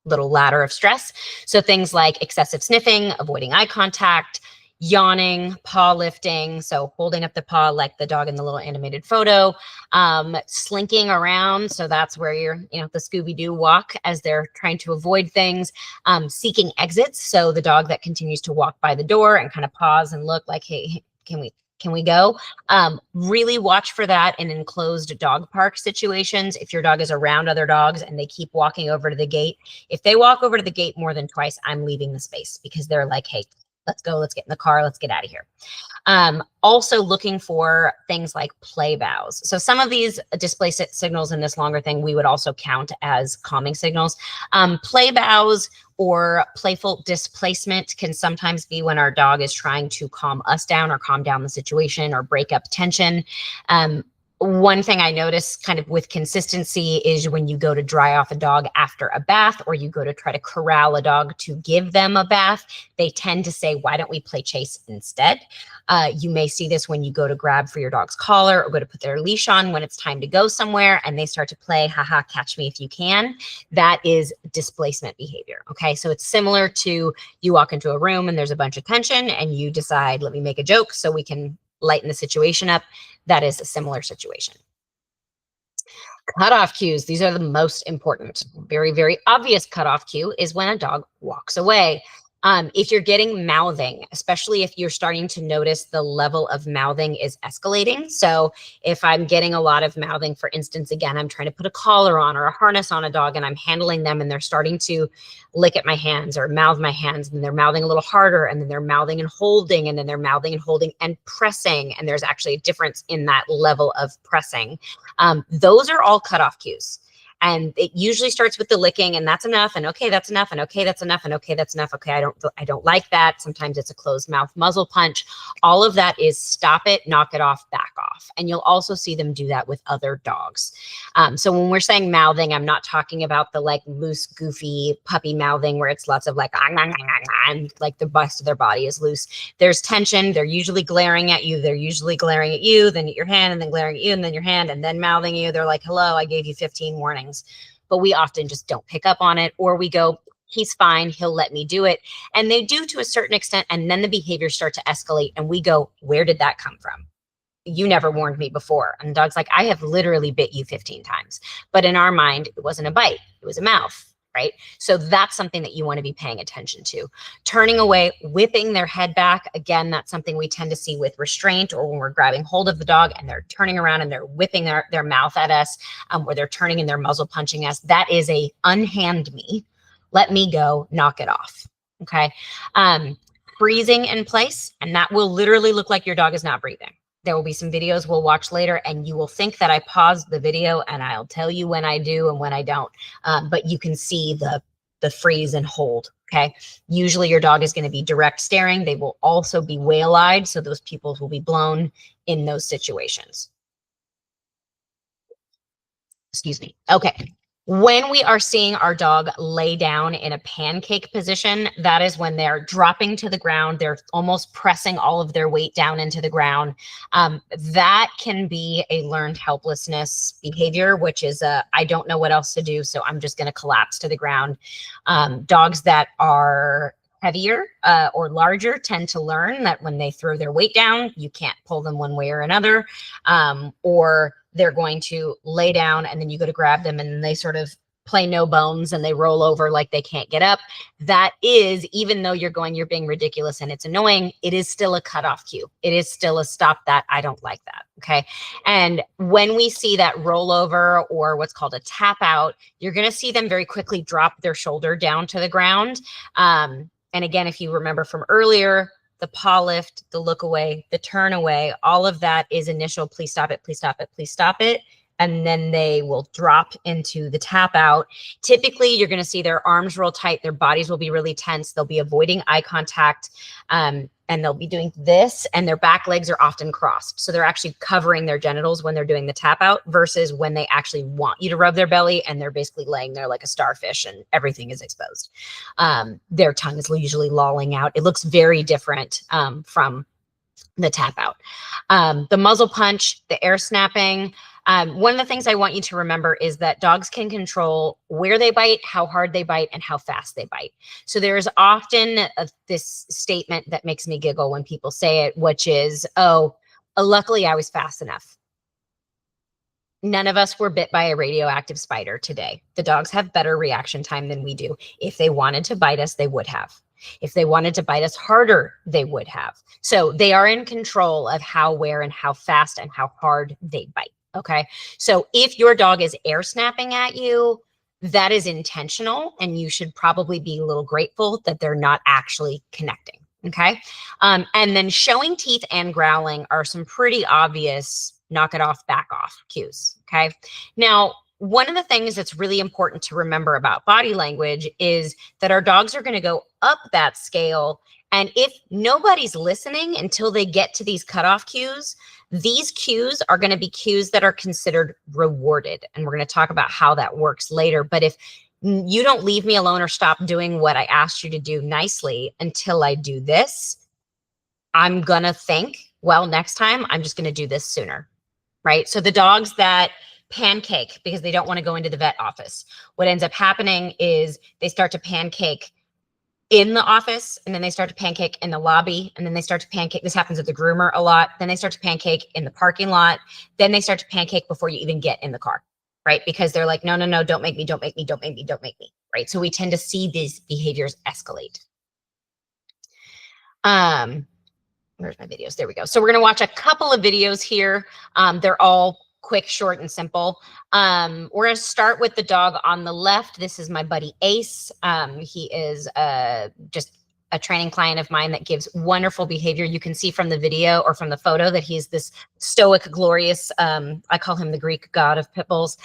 Speaker 1: little ladder of stress. So things like excessive sniffing, avoiding eye contact, yawning, paw lifting, so holding up the paw like the dog in the little animated photo, slinking around, so that's where you're, the Scooby-Doo walk as they're trying to avoid things, seeking exits, so the dog that continues to walk by the door and kind of pause and look like, hey, can we go? Really watch for that in enclosed dog park situations. If your dog is around other dogs and they keep walking over to the gate, if they walk over to the gate more than twice, I'm leaving the space, because they're like, hey, let's go, let's get in the car, let's get out of here. Also looking for things like play bows. So some of these displacement signals in this longer thing, we would also count as calming signals. Play bows or playful displacement can sometimes be when our dog is trying to calm us down or calm down the situation or break up tension. One thing I notice kind of with consistency is when you go to dry off a dog after a bath, or you go to try to corral a dog to give them a bath, they tend to say, why don't we play chase instead? You may see this when you go to grab for your dog's collar or go to put their leash on when it's time to go somewhere and they start to play, haha, catch me if you can. That is displacement behavior. Okay, so it's similar to you walk into a room and there's a bunch of tension and you decide, let me make a joke so we can lighten the situation up. That is a similar situation. Cutoff cues. These are the most important. Very, very obvious cutoff cue is when a dog walks away. If you're getting mouthing, especially if you're starting to notice the level of mouthing is escalating. So if I'm getting a lot of mouthing, for instance, again, I'm trying to put a collar on or a harness on a dog and I'm handling them and they're starting to lick at my hands or mouth my hands, and they're mouthing a little harder, and then they're mouthing and holding, and then they're mouthing and holding and pressing. And there's actually a difference in that level of pressing. Those are all cutoff cues. And it usually starts with the licking, and that's enough, and okay, that's enough, and okay, that's enough, and okay, that's enough. Okay, I don't like that. Sometimes it's a closed mouth muzzle punch. All of that is stop it, knock it off, back off. And you'll also see them do that with other dogs. So when we're saying mouthing, I'm not talking about the like loose, goofy puppy mouthing where it's lots of like, and like the bust of their body is loose. There's tension. They're usually glaring at you. They're usually glaring at you, then at your hand, and then glaring at you, and then your hand, and then mouthing you. They're like, hello, I gave you 15 warnings. But we often just don't pick up on it, or we go, He's fine. He'll let me do it. And they do to a certain extent. And then the behaviors start to escalate. And we go, where did that come from? You never warned me before. And the dog's like, I have literally bit you 15 times. But in our mind, it wasn't a bite. It was a mouth. Right? So that's something that you want to be paying attention to. Turning away, whipping their head back. Again, that's something we tend to see with restraint, or when we're grabbing hold of the dog and they're turning around and they're whipping their mouth at us, or they're turning and they're muzzle punching us. That is a unhand me, let me go, knock it off. Okay. Freezing in place. And that will literally look like your dog is not breathing. There will be some videos we'll watch later, and you will think that I paused the video, and I'll tell you when I do and when I don't. But you can see the freeze and hold. Okay. Usually your dog is going to be direct staring. They will also be whale-eyed. So those pupils will be blown in those situations. Excuse me. Okay. When we are seeing our dog lay down in a pancake position, that is when they're dropping to the ground. They're almost pressing all of their weight down into the ground. That can be a learned helplessness behavior, which is I don't know what else to do, so I'm just going to collapse to the ground. Dogs that are heavier or larger tend to learn that when they throw their weight down, you can't pull them one way or another, or they're going to lay down and then you go to grab them and they sort of play no bones and they roll over like they can't get up. That is, even though you're being ridiculous and it's annoying, it is still a cutoff cue. It is still a stop that. I don't like that. Okay. And when we see that rollover or what's called a tap out, you're going to see them very quickly drop their shoulder down to the ground. And again, if you remember from earlier, the paw lift, the look away, the turn away, all of that is initial, please stop it, please stop it, please stop it. And then they will drop into the tap out. Typically, you're going to see their arms roll tight. Their bodies will be really tense. They'll be avoiding eye contact, and they'll be doing this, and their back legs are often crossed. So they're actually covering their genitals when they're doing the tap out versus when they actually want you to rub their belly and they're basically laying there like a starfish and everything is exposed. Their tongue is usually lolling out. It looks very different from the tap out. The muzzle punch, the air snapping. One of the things I want you to remember is that dogs can control where they bite, how hard they bite, and how fast they bite. So there's often this statement that makes me giggle when people say it, which is, oh, luckily I was fast enough. None of us were bit by a radioactive spider today. The dogs have better reaction time than we do. If they wanted to bite us, they would have. If they wanted to bite us harder, they would have. So they are in control of how, where, and how fast and how hard they bite. Okay. So if your dog is air snapping at you, that is intentional, and you should probably be a little grateful that they're not actually connecting. Okay. And then showing teeth and growling are some pretty obvious knock it off, back off cues. Okay. Now, one of the things that's really important to remember about body language is that our dogs are going to go up that scale. And if nobody's listening until they get to these cutoff cues, these cues are going to be cues that are considered rewarded. And we're going to talk about how that works later. But if you don't leave me alone or stop doing what I asked you to do nicely until I do this, I'm going to think, well, next time I'm just going to do this sooner. Right? So the dogs that pancake because they don't want to go into the vet office, what ends up happening is they start to pancake in the office, and then they start to pancake in the lobby, and then they start to pancake. This happens with the groomer a lot. Then they start to pancake in the parking lot. Then they start to pancake before you even get in the car, right? Because they're like, no, no, no, don't make me, don't make me, don't make me, don't make me, right? So we tend to see these behaviors escalate. Where's my videos? There we go. So we're going to watch a couple of videos here. They're all quick, short, and simple. We're going to start with the dog on the left. This is my buddy Ace. He is just a training client of mine that gives wonderful behavior. You can see from the video or from the photo that he's this stoic, glorious, I call him the Greek god of pit bulls,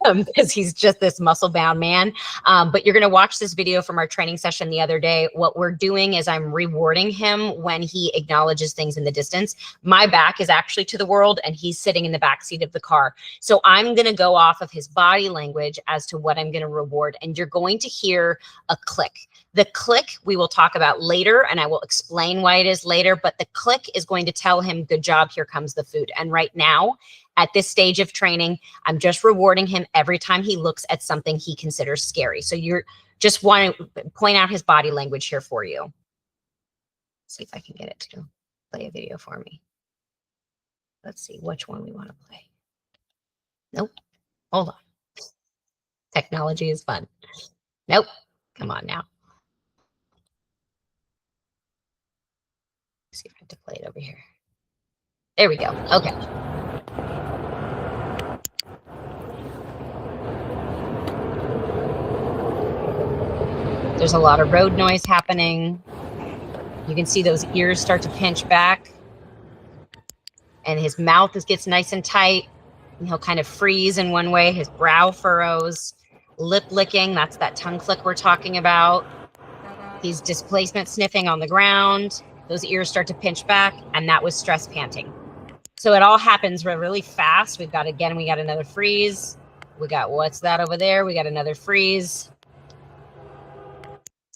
Speaker 1: because he's just this muscle-bound man. But you're going to watch this video from our training session the other day. What we're doing is I'm rewarding him when he acknowledges things in the distance. My back is actually to the world, and he's sitting in the back seat of the car. So I'm going to go off of his body language as to what I'm going to reward, and you're going to hear a click. The click we will talk about later, and I will explain why it is later, but the click is going to tell him, good job, here comes the food. And right now, at this stage of training, I'm just rewarding him every time he looks at something he considers scary. So you're just want to point out his body language here for you. See if I can get it to play a video for me. Let's see which one we want to play. Nope. Hold on. Technology is fun. Nope. Come on now. Let's see if I have to play it over here. There we go. Okay. There's a lot of road noise happening. You can see those ears start to pinch back. And his mouth gets nice and tight. And he'll kind of freeze in one way. His brow furrows. Lip licking, that's that tongue flick we're talking about. He's displacement sniffing on the ground. Those ears start to pinch back, and that was stress panting. So it all happens really fast. We got another freeze. We got, what's that over there? We got another freeze.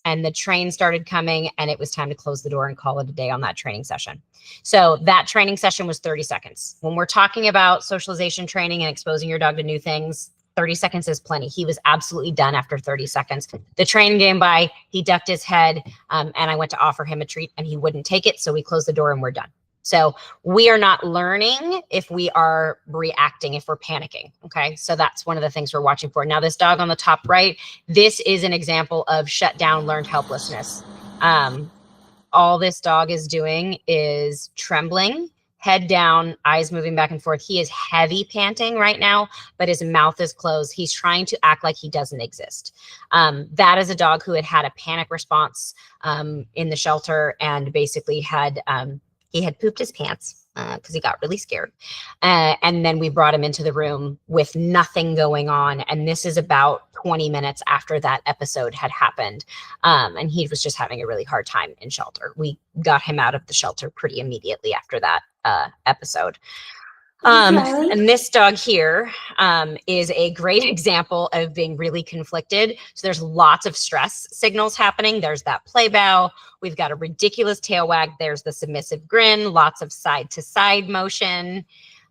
Speaker 1: And the train started coming, and it was time to close the door and call it a day on that training session. So that training session was 30 seconds. When we're talking about socialization training and exposing your dog to new things, 30 seconds is plenty. He was absolutely done after 30 seconds. The train came by, he ducked his head, and I went to offer him a treat, and he wouldn't take it, so we closed the door and we're done. So we are not learning if we are reacting, if we're panicking, okay? So that's one of the things we're watching for. Now, this dog on the top right, this is an example of shut down, learned helplessness. All this dog is doing is trembling, head down, eyes moving back and forth. He is heavy panting right now, but his mouth is closed. He's trying to act like he doesn't exist. That is a dog who had a panic response in the shelter and basically he had pooped his pants because he got really scared. And then we brought him into the room with nothing going on. And this is about 20 minutes after that episode had happened. And he was just having a really hard time in shelter. We got him out of the shelter pretty immediately after that episode. And this dog here is a great example of being really conflicted. So there's lots of stress signals happening. There's that play bow. We've got a ridiculous tail wag. There's the submissive grin, lots of side to side motion.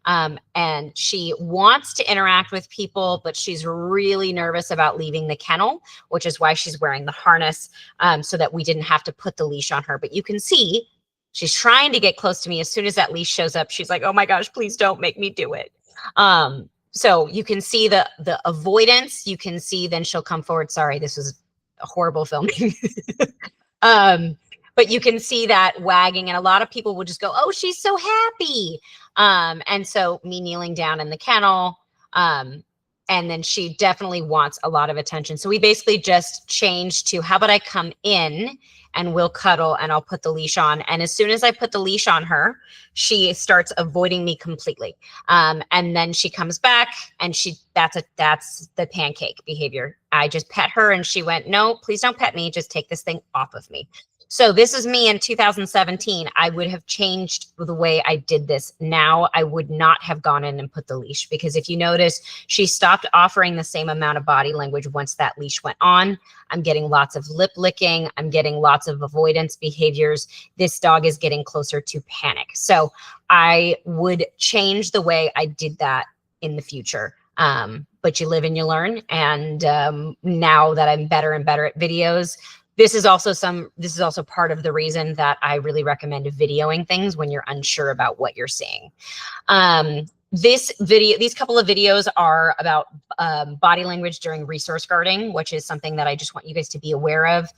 Speaker 1: And she wants to interact with people, but she's really nervous about leaving the kennel, which is why she's wearing the harness so that we didn't have to put the leash on her. But you can see she's trying to get close to me. As soon as that leash shows up, she's like, oh my gosh, please don't make me do it. So you can see the avoidance. You can see then she'll come forward. Sorry, this was a horrible filming. But you can see that wagging, and a lot of people will just go, oh, she's so happy. And so me kneeling down in the kennel, and then she definitely wants a lot of attention. So we basically just changed to, how about I come in and we'll cuddle and I'll put the leash on. And as soon as I put the leash on her, she starts avoiding me completely. And then she comes back and that's the pancake behavior. I just pet her and she went, no, please don't pet me. Just take this thing off of me. So this is me in 2017. I would have changed the way I did this. Now I would not have gone in and put the leash, because if you notice, she stopped offering the same amount of body language once that leash went on. I'm getting lots of lip licking. I'm getting lots of avoidance behaviors. This dog is getting closer to panic. So I would change the way I did that in the future. But you live and you learn. And now that I'm better and better at videos, this is also part of the reason that I really recommend videoing things when you're unsure about what you're seeing. These couple of videos are about body language during resource guarding, which is something that I just want you guys to be aware of.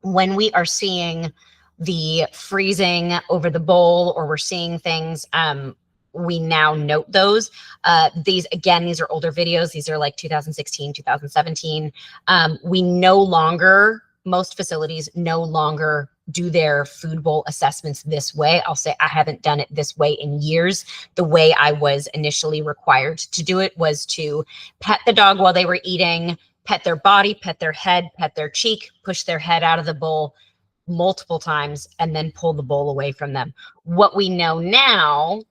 Speaker 1: When we are seeing the freezing over the bowl, or we're seeing things, we now note those. These are older videos. These are like 2016, 2017. Most facilities no longer do their food bowl assessments this way. I'll say I haven't done it this way in years. The way I was initially required to do it was to pet the dog while they were eating, pet their body, pet their head, pet their cheek, push their head out of the bowl multiple times, and then pull the bowl away from them. What we know now,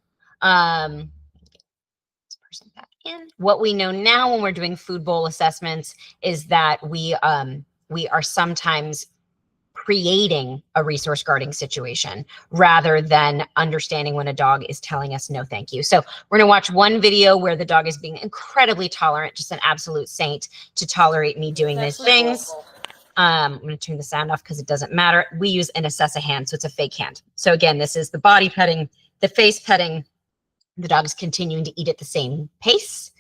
Speaker 1: what we know now when we're doing food bowl assessments is that we are sometimes creating a resource guarding situation rather than understanding when a dog is telling us no thank you. So we're going to watch one video where the dog is being incredibly tolerant, just an absolute saint to tolerate me doing these things. I'm going to turn the sound off because it doesn't matter. We use an Acessa hand, so it's a fake hand. So again, this is the body petting, the face petting. The dog is continuing to eat at the same pace.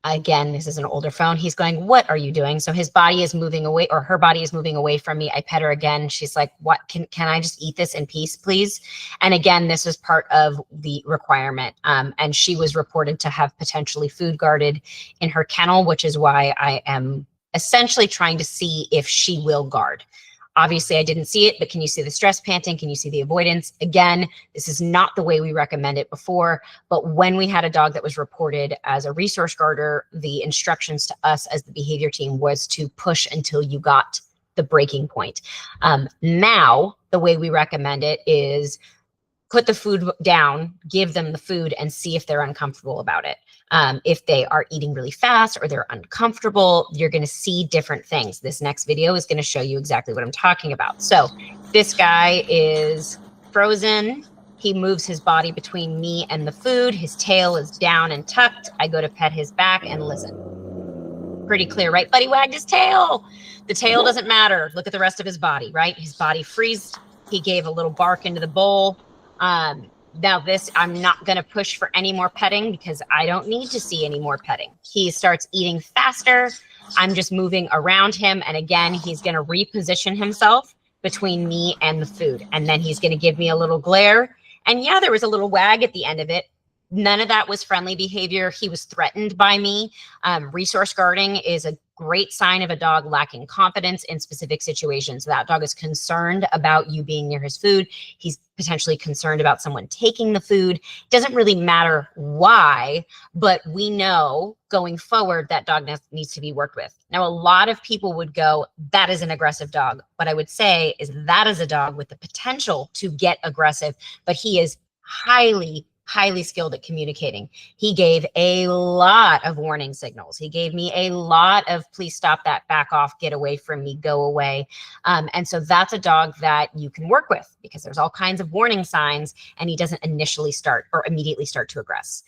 Speaker 1: Again, this is an older phone. He's going, what are you doing? So his body is moving away, or her body is moving away from me. I pet her again. She's like, what, can I just eat this in peace, please? And again, this was part of the requirement. And she was reported to have potentially food guarded in her kennel, which is why I am essentially trying to see if she will guard. Obviously, I didn't see it, but can you see the stress panting? Can you see the avoidance? Again, this is not the way we recommend it before, but when we had a dog that was reported as a resource guarder, the instructions to us as the behavior team was to push until you got the breaking point. Now, the way we recommend it is put the food down, give them the food, and see if they're uncomfortable about it. If they are eating really fast or they're uncomfortable, you're going to see different things. This next video is going to show you exactly what I'm talking about. So this guy is frozen. He moves his body between me and the food. His tail is down and tucked. I go to pet his back and listen. Pretty clear, right? But he wagged his tail. The tail doesn't matter. Look at the rest of his body, right? His body freezed. He gave a little bark into the bowl. Now this, I'm not going to push for any more petting because I don't need to see any more petting. He starts eating faster. I'm just moving around him. And again, he's going to reposition himself between me and the food. And then he's going to give me a little glare. And yeah, there was a little wag at the end of it. None of that was friendly behavior. He was threatened by me. Resource guarding is a great sign of a dog lacking confidence in specific situations. That dog is concerned about you being near his food. He's potentially concerned about someone taking the food. It doesn't really matter why, but we know going forward that dog needs to be worked with. Now, a lot of people would go, that is an aggressive dog. What I would say is that is a dog with the potential to get aggressive, but he is highly skilled at communicating. He gave a lot of warning signals. He gave me a lot of, please stop that, back off, get away from me, go away. And so that's a dog that you can work with because there's all kinds of warning signs and he doesn't initially start or immediately start to aggress.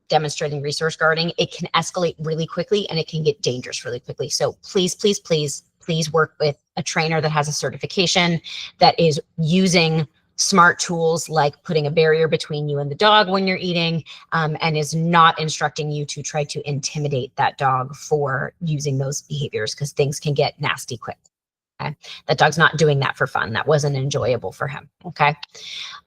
Speaker 1: Demonstrating resource guarding, it can escalate really quickly and it can get dangerous really quickly. So please, please, please, please work with a trainer that has a certification that is using smart tools like putting a barrier between you and the dog when you're eating, and is not instructing you to try to intimidate that dog for using those behaviors because things can get nasty quick. Okay, that dog's not doing that for fun. That wasn't enjoyable for him. Okay.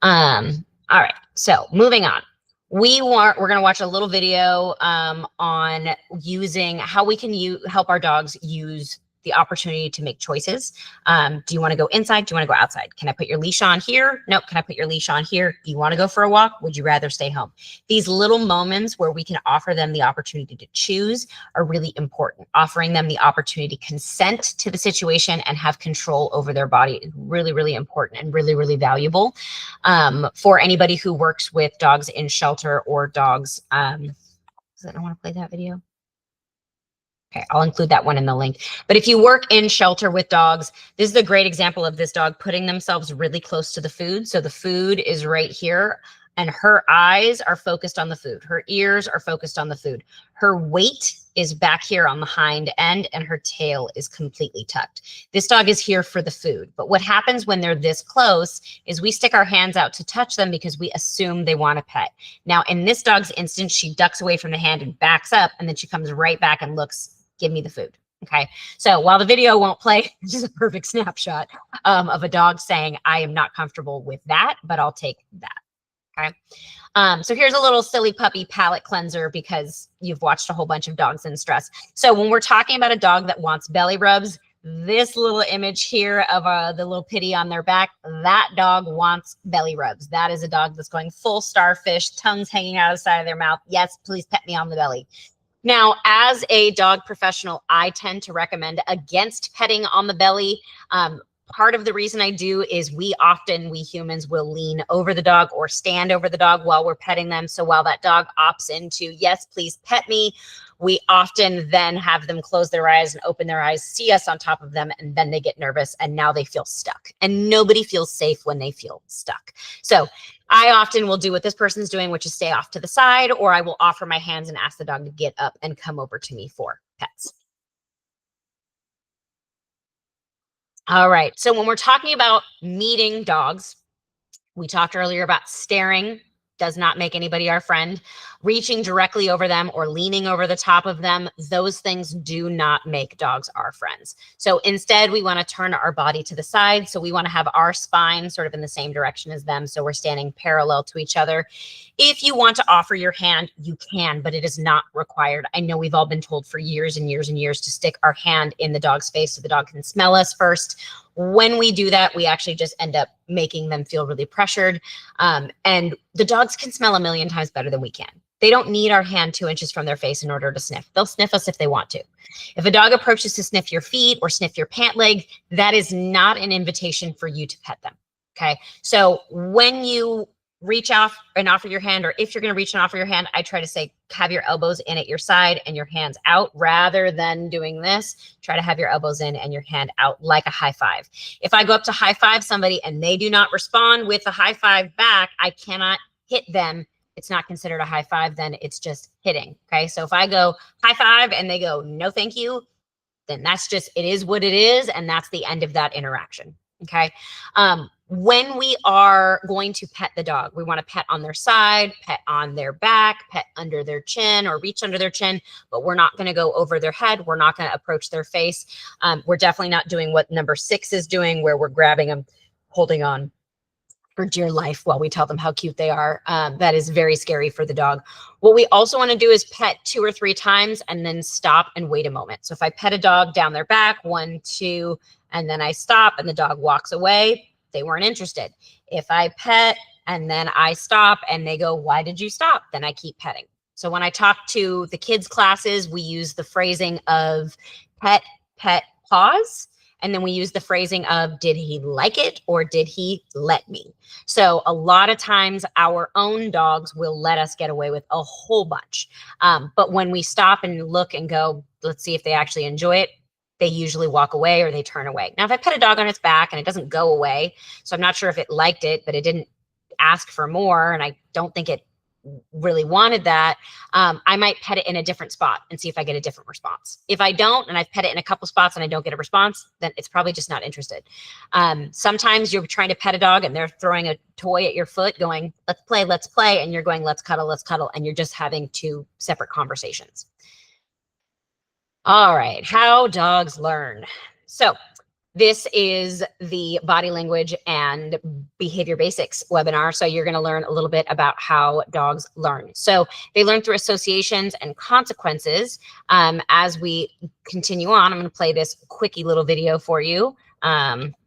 Speaker 1: All right. So moving on. We're going to watch a little video on using how we can help our dogs use the opportunity to make choices. Do you want to go inside? Do you want to go outside? Can I put your leash on here? Nope. Can I put your leash on here? Do you want to go for a walk? Would you rather stay home? These little moments where we can offer them the opportunity to choose are really important. Offering them the opportunity to consent to the situation and have control over their body is really, really important and really, really valuable for anybody who works with dogs in shelter or dogs. I don't want to play that video. Okay, I'll include that one in the link. But if you work in shelter with dogs, this is a great example of this dog putting themselves really close to the food. So the food is right here and her eyes are focused on the food. Her ears are focused on the food. Her weight is back here on the hind end and her tail is completely tucked. This dog is here for the food. But what happens when they're this close is we stick our hands out to touch them because we assume they want a pet. Now, in this dog's instance, she ducks away from the hand and backs up, and then she comes right back and looks, give me the food. Okay. So while the video won't play, this is a perfect snapshot of a dog saying, I am not comfortable with that, but I'll take that. Okay. So here's a little silly puppy palate cleanser because you've watched a whole bunch of dogs in stress. So when we're talking about a dog that wants belly rubs, this little image here of the little pitty on their back, that dog wants belly rubs. That is a dog that's going full starfish, tongues hanging out of the side of their mouth. Yes, please pet me on the belly. Now, as a dog professional, I tend to recommend against petting on the belly. Part of the reason I do is we humans will lean over the dog or stand over the dog while we're petting them. So while that dog opts into, yes, please pet me, we often then have them close their eyes and open their eyes, see us on top of them, and then they get nervous and now they feel stuck. And nobody feels safe when they feel stuck. So I often will do what this person's doing, which is stay off to the side, or I will offer my hands and ask the dog to get up and come over to me for pets. All right. So when we're talking about meeting dogs, we talked earlier about staring does not make anybody our friend. Reaching directly over them or leaning over the top of them, those things do not make dogs our friends. So instead, we want to turn our body to the side. So we want to have our spine sort of in the same direction as them. So we're standing parallel to each other. If you want to offer your hand, you can, but it is not required. I know we've all been told for years and years and years to stick our hand in the dog's face so the dog can smell us first. When we do that, we actually just end up making them feel really pressured. And the dogs can smell a million times better than we can. They don't need our hand 2 inches from their face in order to sniff. They'll sniff us if they want to. If a dog approaches to sniff your feet or sniff your pant leg, that is not an invitation for you to pet them. Okay. So when you reach out and offer your hand, or if you're going to reach and offer your hand, I try to say, have your elbows in at your side and your hands out rather than doing this. Try to have your elbows in and your hand out like a high five. If I go up to high five somebody and they do not respond with a high five back, I cannot hit them. It's not considered a high five, then it's just hitting. Okay. So if I go high five and they go, no, thank you, then that's just, it is what it is. And that's the end of that interaction. Okay. When we are going to pet the dog, we want to pet on their side, pet on their back, pet under their chin or reach under their chin, but we're not going to go over their head. We're not going to approach their face. We're definitely not doing what number 6 is doing, where we're grabbing them, holding on for dear life while we tell them how cute they are. That is very scary for the dog. What we also want to do is pet 2 or 3 times and then stop and wait a moment. So if I pet a dog down their back, 1, 2, and then I stop and the dog walks away, they weren't interested. If I pet and then I stop and they go, why did you stop? Then I keep petting. So when I talk to the kids' classes, we use the phrasing of pet, pet, pause. And then we use the phrasing of, did he like it or did he let me? So a lot of times our own dogs will let us get away with a whole bunch. But when we stop and look and go, let's see if they actually enjoy it, they usually walk away or they turn away. Now, if I pet a dog on its back and it doesn't go away, so I'm not sure if it liked it, but it didn't ask for more, and I don't think it really wanted that, I might pet it in a different spot and see if I get a different response. If I don't, and I've pet it in a couple spots and I don't get a response, then it's probably just not interested. Sometimes you're trying to pet a dog and they're throwing a toy at your foot going, let's play. And you're going, let's cuddle. And you're just having 2 separate conversations. All right, how dogs learn. So this is the body language and behavior basics webinar. So you're going to learn a little bit about how dogs learn. So they learn through associations and consequences. As we continue on, I'm going to play this quickie little video for you.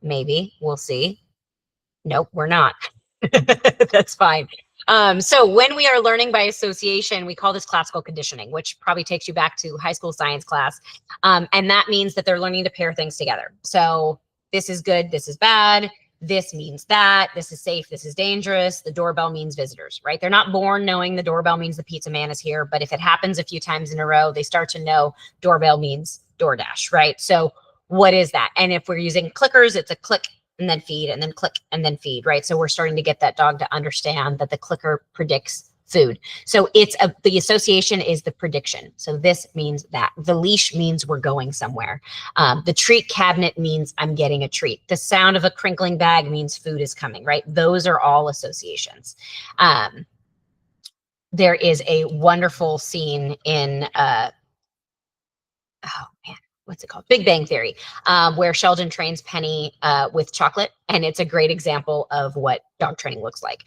Speaker 1: Maybe we'll see. Nope, we're not. That's fine. So when we are learning by association, we call this classical conditioning, which probably takes you back to high school science class. And that means that they're learning to pair things together. So this is good, this is bad, this means that, this is safe, this is dangerous, the doorbell means visitors, right? They're not born knowing the doorbell means the pizza man is here, but if it happens a few times in a row, they start to know doorbell means DoorDash, right? So what is that? And if we're using clickers, it's a click and then feed, and then click and then feed, right? So we're starting to get that dog to understand that the clicker predicts food. So the association is the prediction. So this means that. The leash means we're going somewhere. The treat cabinet means I'm getting a treat. The sound of a crinkling bag means food is coming, right? Those are all associations. There is a wonderful scene in, what's it called? Big Bang Theory, where Sheldon trains Penny with chocolate. And it's a great example of what dog training looks like,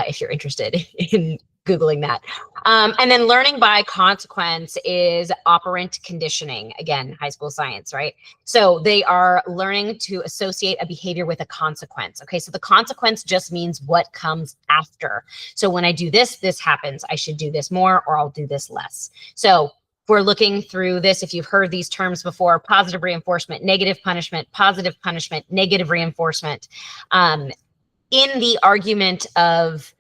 Speaker 1: if you're interested in Googling that. And then learning by consequence is operant conditioning. Again, high school science, right? So they are learning to associate a behavior with a consequence. Okay, so the consequence just means what comes after. So when I do this, this happens. I should do this more or I'll do this less. So we're looking through this. If you've heard these terms before, positive reinforcement, negative punishment, negative reinforcement. In the argument of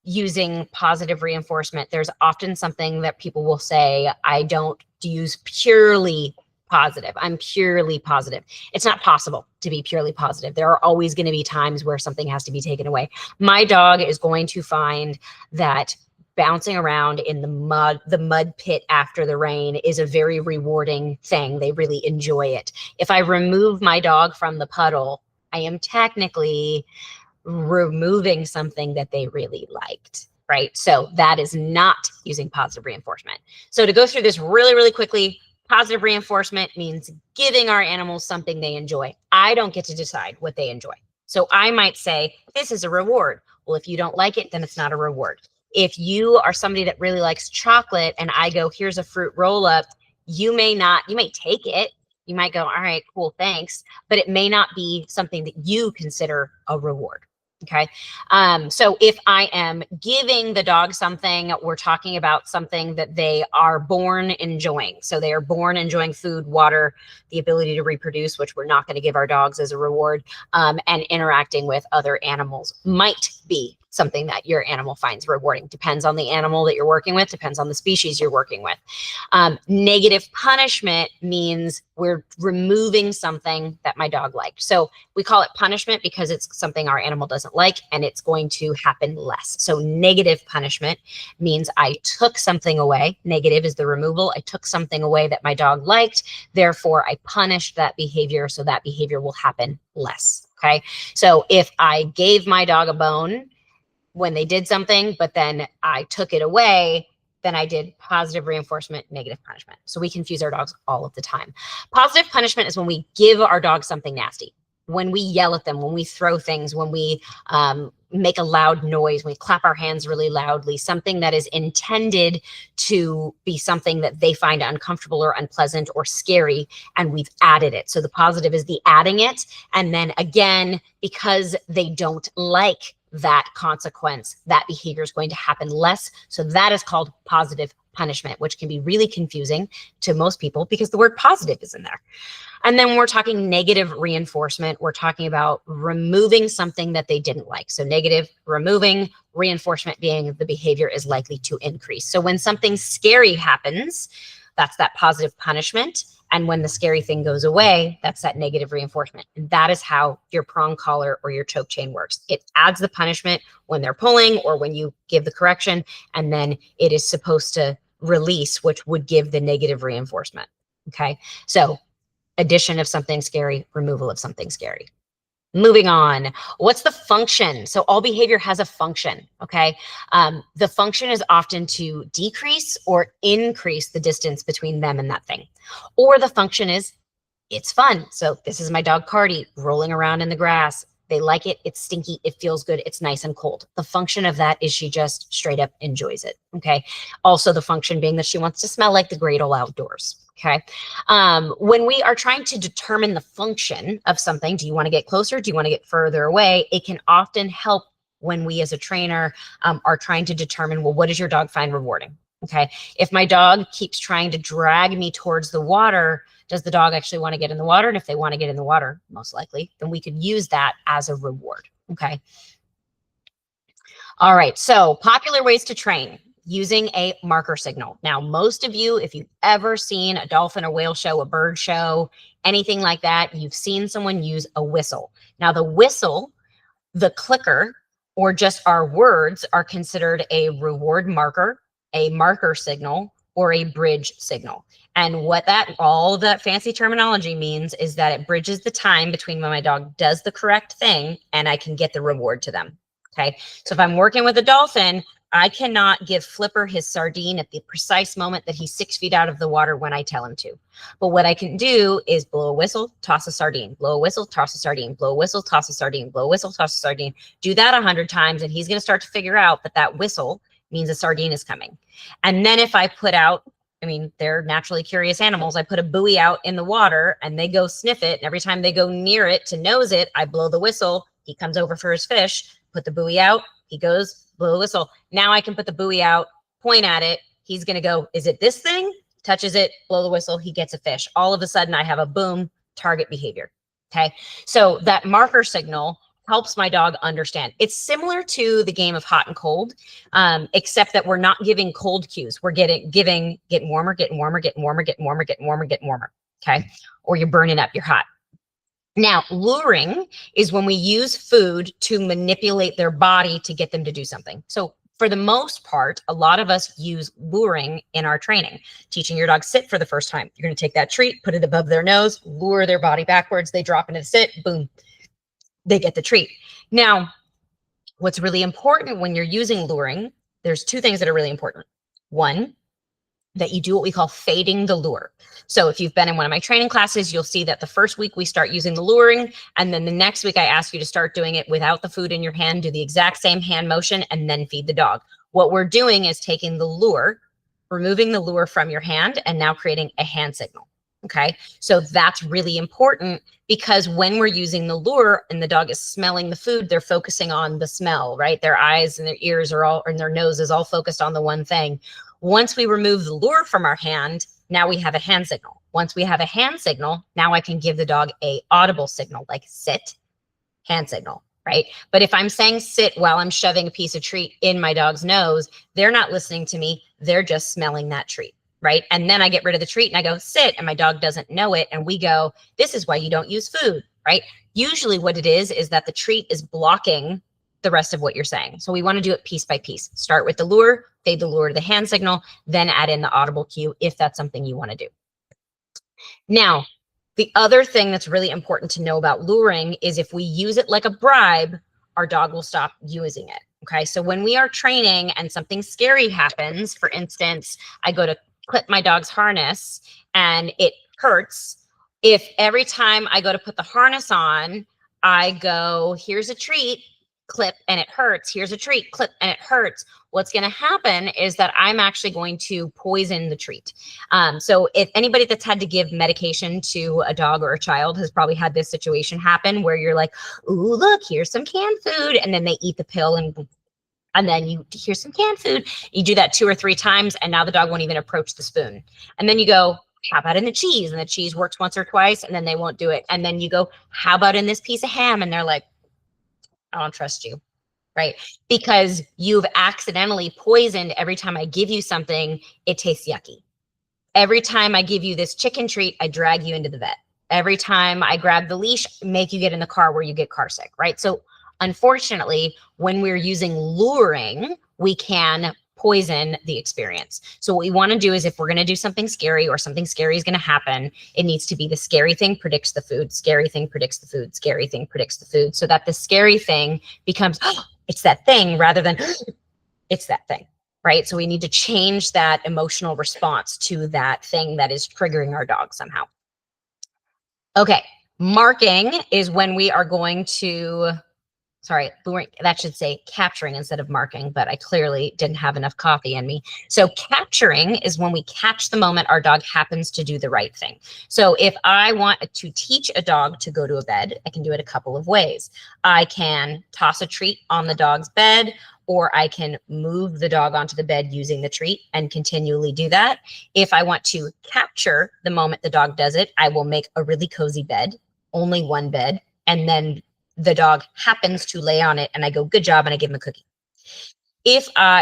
Speaker 1: using positive reinforcement, there's often something that people will say, I don't use purely positive. I'm purely positive. It's not possible to be purely positive. There are always going to be times where something has to be taken away. My dog is going to find that bouncing around in the mud pit after the rain is a very rewarding thing. They really enjoy it. If I remove my dog from the puddle, I am technically removing something that they really liked, right? So that is not using positive reinforcement. So to go through this really, really quickly, positive reinforcement means giving our animals something they enjoy. I don't get to decide what they enjoy. So I might say, this is a reward. Well, if you don't like it, then it's not a reward. If you are somebody that really likes chocolate and I go, here's a fruit roll up, you may take it. You might go, all right, cool, thanks. But it may not be something that you consider a reward. Okay. So if I am giving the dog something, we're talking about something that they are born enjoying. So they are born enjoying food, water, the ability to reproduce, which we're not going to give our dogs as a reward, and interacting with other animals might be something that your animal finds rewarding. Depends on the animal that you're working with, depends on the species you're working with. Negative punishment means we're removing something that my dog liked. So we call it punishment because it's something our animal doesn't like and it's going to happen less. So negative punishment means I took something away. Negative is the removal. I took something away that my dog liked. Therefore, I punished that behavior so that behavior will happen less. Okay. So if I gave my dog a bone when they did something, but then I took it away, then I did positive reinforcement, negative punishment. So we confuse our dogs all of the time. Positive punishment is when we give our dog something nasty, when we yell at them, when we throw things, when we make a loud noise, when we clap our hands really loudly, something that is intended to be something that they find uncomfortable or unpleasant or scary, and we've added it. So the positive is the adding it. And then again, because they don't like that consequence, that behavior is going to happen less. So that is called positive punishment, which can be really confusing to most people because the word positive is in there. And then when we're talking negative reinforcement, we're talking about removing something that they didn't like. So negative, removing, reinforcement being the behavior is likely to increase. So when something scary happens, that's that positive punishment. And when the scary thing goes away, that's that negative reinforcement. And that is how your prong collar or your choke chain works. It adds the punishment when they're pulling or when you give the correction, and then it is supposed to release, which would give the negative reinforcement. Okay. So addition of something scary, removal of something scary. Moving on, what's the function? So all behavior has a function, okay? The function is often to decrease or increase the distance between them and that thing. Or the function is, it's fun. So this is my dog Cardi rolling around in the grass. They like it, it's stinky, it feels good, it's nice and cold. The function of that is she just straight up enjoys it, okay? Also the function being that she wants to smell like the Gradle outdoors. Okay. When we are trying to determine the function of something, do you want to get closer? Do you want to get further away? It can often help when we as a trainer are trying to determine, well, what does your dog find rewarding? Okay. If my dog keeps trying to drag me towards the water, does the dog actually want to get in the water? And if they want to get in the water, most likely, then we could use that as a reward. Okay. All right. So popular ways to train. Using a marker signal. Now, most of you, if you've ever seen a dolphin or whale show, a bird show, anything like that, you've seen someone use a whistle. Now, the whistle, the clicker, or just our words are considered a reward marker, a marker signal, or a bridge signal. And what all that fancy terminology means is that it bridges the time between when my dog does the correct thing and I can get the reward to them. Okay. So if I'm working with a dolphin, I cannot give Flipper his sardine at the precise moment that he's 6 feet out of the water when I tell him to. But what I can do is blow a whistle, toss a sardine, blow a whistle, toss a sardine, blow a whistle, toss a sardine, blow a whistle, toss a sardine. Do that 100 times and he's going to start to figure out that that whistle means a sardine is coming. And then if I put out, I mean, they're naturally curious animals. I put a buoy out in the water and they go sniff it. And every time they go near it to nose it, I blow the whistle. He comes over for his fish, put the buoy out, he goes, blow a whistle. Now I can put the buoy out, point at it. He's going to go, is it this thing? Touches it, blow the whistle, he gets a fish. All of a sudden I have a boom target behavior. Okay. So that marker signal helps my dog understand. It's similar to the game of hot and cold, except that we're not giving cold cues. We're getting warmer, getting warmer, getting warmer, getting warmer, getting warmer, getting warmer. Okay. Or you're burning up, you're hot. Now, luring is when we use food to manipulate their body to get them to do something. So for the most part, a lot of us use luring in our training. Teaching your dog sit for the first time. You're going to take that treat, put it above their nose, lure their body backwards. They drop into the sit, boom, they get the treat. Now, what's really important when you're using luring, there's two things that are really important. One, that you do what we call fading the lure. So if you've been in one of my training classes, you'll see that the first week we start using the luring, and then the next week I ask you to start doing it without the food in your hand, do the exact same hand motion, and then feed the dog. What we're doing is taking the lure, removing the lure from your hand, and now creating a hand signal. Okay, so that's really important because when we're using the lure and the dog is smelling the food, they're focusing on the smell, right? Their eyes and their ears are all, and their nose is all focused on the one thing. Once we remove the lure from our hand, now we have a hand signal. Once we have a hand signal, now I can give the dog a audible signal like sit, hand signal, right? But if I'm saying sit while I'm shoving a piece of treat in my dog's nose, they're not listening to me. They're just smelling that treat, right? And then I get rid of the treat and I go sit, and my dog doesn't know it. And we go, this is why you don't use food, right? Usually what it is that the treat is blocking the rest of what you're saying. So we want to do it piece by piece. Start with the lure, fade the lure to the hand signal, then add in the audible cue if that's something you want to do. Now, the other thing that's really important to know about luring is if we use it like a bribe, our dog will stop using it. Okay, so when we are training and something scary happens, for instance, I go to clip my dog's harness and it hurts. If every time I go to put the harness on, I go, here's a treat, clip, and it hurts. Here's a treat, clip, and it hurts. What's going to happen is that I'm actually going to poison the treat. So if anybody that's had to give medication to a dog or a child has probably had this situation happen where you're like, ooh, look, here's some canned food. And then they eat the pill and then you here's some canned food. You do that 2 or 3 times and now the dog won't even approach the spoon. And then you go, how about in the cheese? And the cheese works once or twice and then they won't do it. And then you go, how about in this piece of ham? And they're like, I don't trust you, right? Because you've accidentally poisoned. Every time I give you something, it tastes yucky. Every time I give you this chicken treat, I drag you into the vet. Every time I grab the leash, make you get in the car where you get car sick, right? So unfortunately, when we're using luring, we can poison the experience. So what we want to do is if we're going to do something scary or something scary is going to happen, it needs to be the scary thing predicts the food, scary thing predicts the food, scary thing predicts the food, so that the scary thing becomes, oh, it's that thing rather than it's that thing, right? So we need to change that emotional response to that thing that is triggering our dog somehow. Okay, marking is when we are going to, sorry, luring, that should say capturing instead of marking, but I clearly didn't have enough coffee in me. So capturing is when we catch the moment our dog happens to do the right thing. So if I want to teach a dog to go to a bed, I can do it a couple of ways. I can toss a treat on the dog's bed, or I can move the dog onto the bed using the treat and continually do that. If I want to capture the moment the dog does it, I will make a really cozy bed, only one bed, and then the dog happens to lay on it and I go, good job, and I give him a cookie.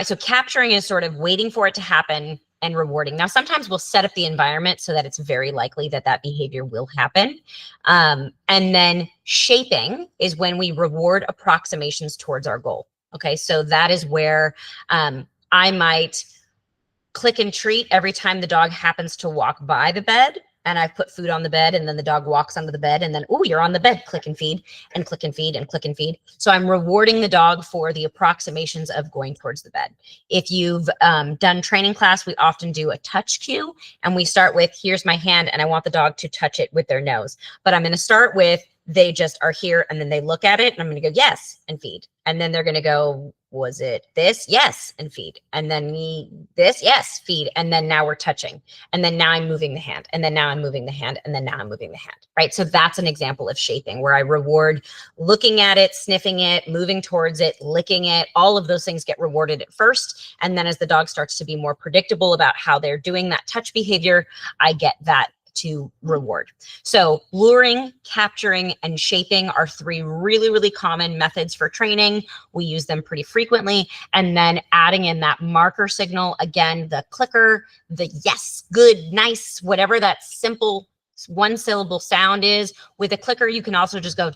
Speaker 1: So capturing is sort of waiting for it to happen and rewarding. Now, sometimes we'll set up the environment so that it's very likely that that behavior will happen. And then shaping is when we reward approximations towards our goal. Okay, so that is where I might click and treat every time the dog happens to walk by the bed. And I've put food on the bed and then the dog walks onto the bed and then, oh, you're on the bed, click and feed and click and feed and click and feed. So I'm rewarding the dog for the approximations of going towards the bed. If you've done training class, we often do a touch cue and we start with, here's my hand and I want the dog to touch it with their nose. But I'm going to start with, they just are here and then they look at it and I'm going to go, yes, and feed. And then they're going to go, was it this? Yes, and feed. And then this, yes, feed. And then now we're touching. And then now I'm moving the hand. And then now I'm moving the hand. And then now I'm moving the hand, right? So that's an example of shaping where I reward looking at it, sniffing it, moving towards it, licking it. All of those things get rewarded at first. And then as the dog starts to be more predictable about how they're doing that touch behavior, I get that to reward. So luring, capturing, and shaping are three really, really common methods for training. We use them pretty frequently. And then adding in that marker signal, again, the clicker, the yes, good, nice, whatever that simple one syllable sound is. With a clicker, you can also just go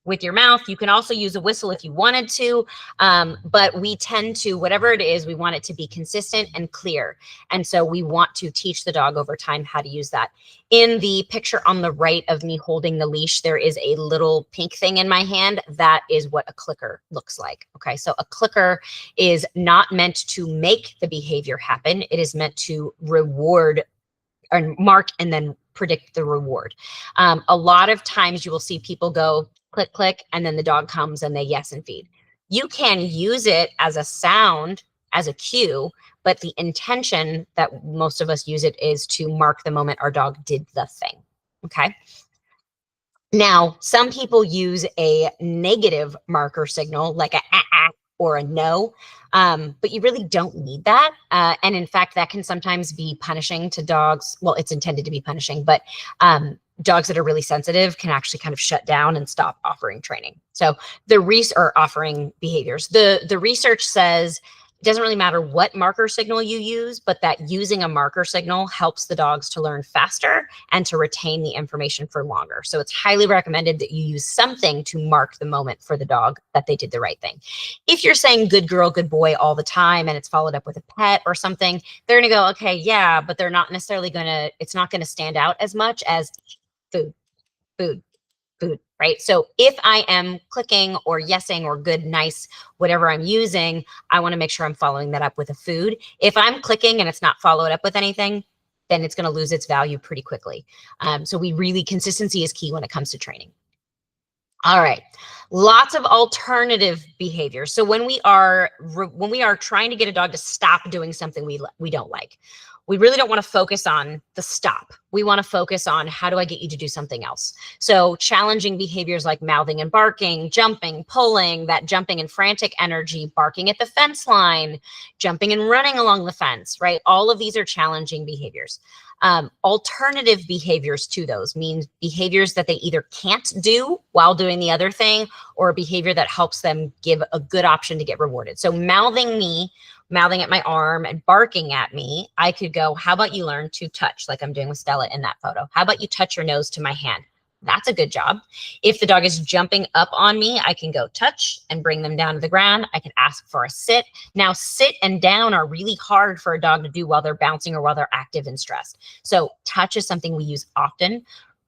Speaker 1: with your mouth. You can also use a whistle if you wanted to, but we tend to, whatever it is, we want it to be consistent and clear. And so we want to teach the dog over time how to use that. In the picture on the right of me holding the leash, there is a little pink thing in my hand. That is what a clicker looks like. Okay, so a clicker is not meant to make the behavior happen. It is meant to reward or mark and then predict the reward. A lot of times you will see people go click, click, and then the dog comes and they yes and feed. You can use it as a sound, as a cue, but the intention that most of us use it is to mark the moment our dog did the thing. Okay. Now, some people use a negative marker signal like a or a no, but you really don't need that. And in fact, that can sometimes be punishing to dogs. Well, it's intended to be punishing, but dogs that are really sensitive can actually kind of shut down and stop offering training. So or offering behaviors. The research says it doesn't really matter what marker signal you use, but that using a marker signal helps the dogs to learn faster and to retain the information for longer. So it's highly recommended that you use something to mark the moment for the dog that they did the right thing. If you're saying good girl, good boy all the time and it's followed up with a pet or something, they're going to go, okay, yeah, but they're not necessarily it's not going to stand out as much as food, food, food, right? So if I am clicking or yesing or good, nice, whatever I'm using, I want to make sure I'm following that up with a food. If I'm clicking and it's not followed up with anything, then it's going to lose its value pretty quickly. So consistency is key when it comes to training. All right, lots of alternative behaviors. So when we are trying to get a dog to stop doing something we don't like, we really don't want to focus on the stop. We want to focus on how do I get you to do something else? So challenging behaviors like mouthing and barking, jumping, pulling, that jumping and frantic energy, barking at the fence line, jumping and running along the fence, right? All of these are challenging behaviors. Alternative behaviors to those means behaviors that they either can't do while doing the other thing or a behavior that helps them give a good option to get rewarded. So mouthing at my arm and barking at me, I could go, how about you learn to touch like I'm doing with Stella in that photo? How about you touch your nose to my hand? That's a good job. If the dog is jumping up on me, I can go touch and bring them down to the ground. I can ask for a sit. Now, sit and down are really hard for a dog to do while they're bouncing or while they're active and stressed. So touch is something we use often.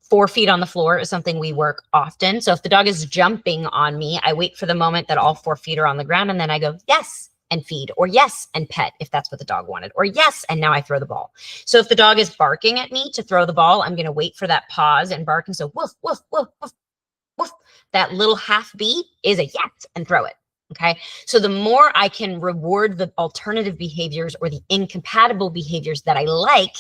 Speaker 1: 4 feet on the floor is something we work often. So if the dog is jumping on me, I wait for the moment that all 4 feet are on the ground and then I go, yes, and feed, or yes, and pet if that's what the dog wanted, or yes, and now I throw the ball. So if the dog is barking at me to throw the ball, I'm going to wait for that pause and bark and so woof, woof, woof, woof, woof. That little half beat is a yes and throw it. Okay. So the more I can reward the alternative behaviors or the incompatible behaviors that I like,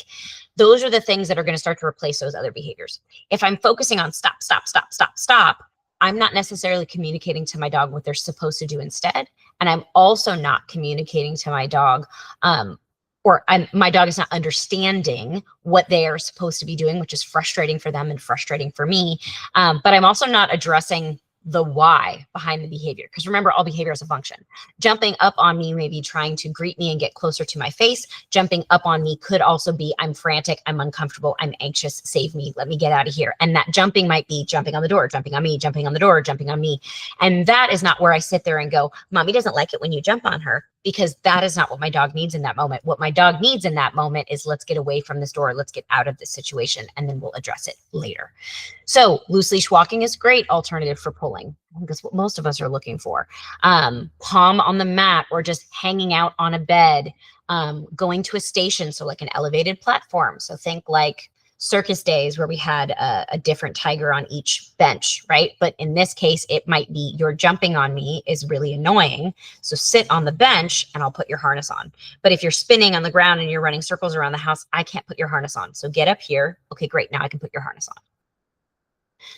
Speaker 1: those are the things that are going to start to replace those other behaviors. If I'm focusing on stop, stop, stop, stop, stop, I'm not necessarily communicating to my dog what they're supposed to do instead. And I'm also not communicating to my dog, my dog is not understanding what they are supposed to be doing, which is frustrating for them and frustrating for me. But I'm also not addressing the why behind the behavior. Because remember, all behavior is a function. Jumping up on me may be trying to greet me and get closer to my face. Jumping up on me could also be, I'm frantic, I'm uncomfortable, I'm anxious, save me, let me get out of here. And that jumping might be jumping on the door, jumping on me, jumping on the door, jumping on me. And that is not where I sit there and go, mommy doesn't like it when you jump on her, because that is not what my dog needs in that moment. What my dog needs in that moment is let's get away from this door, let's get out of this situation, and then we'll address it later. So loose leash walking is great alternative for pulling. That's what most of us are looking for. Palm on the mat or just hanging out on a bed, going to a station, so like an elevated platform. So think like circus days where we had a different tiger on each bench, right? But in this case, it might be you're jumping on me is really annoying. So sit on the bench and I'll put your harness on. But if you're spinning on the ground and you're running circles around the house, I can't put your harness on. So get up here. Okay, great. Now I can put your harness on.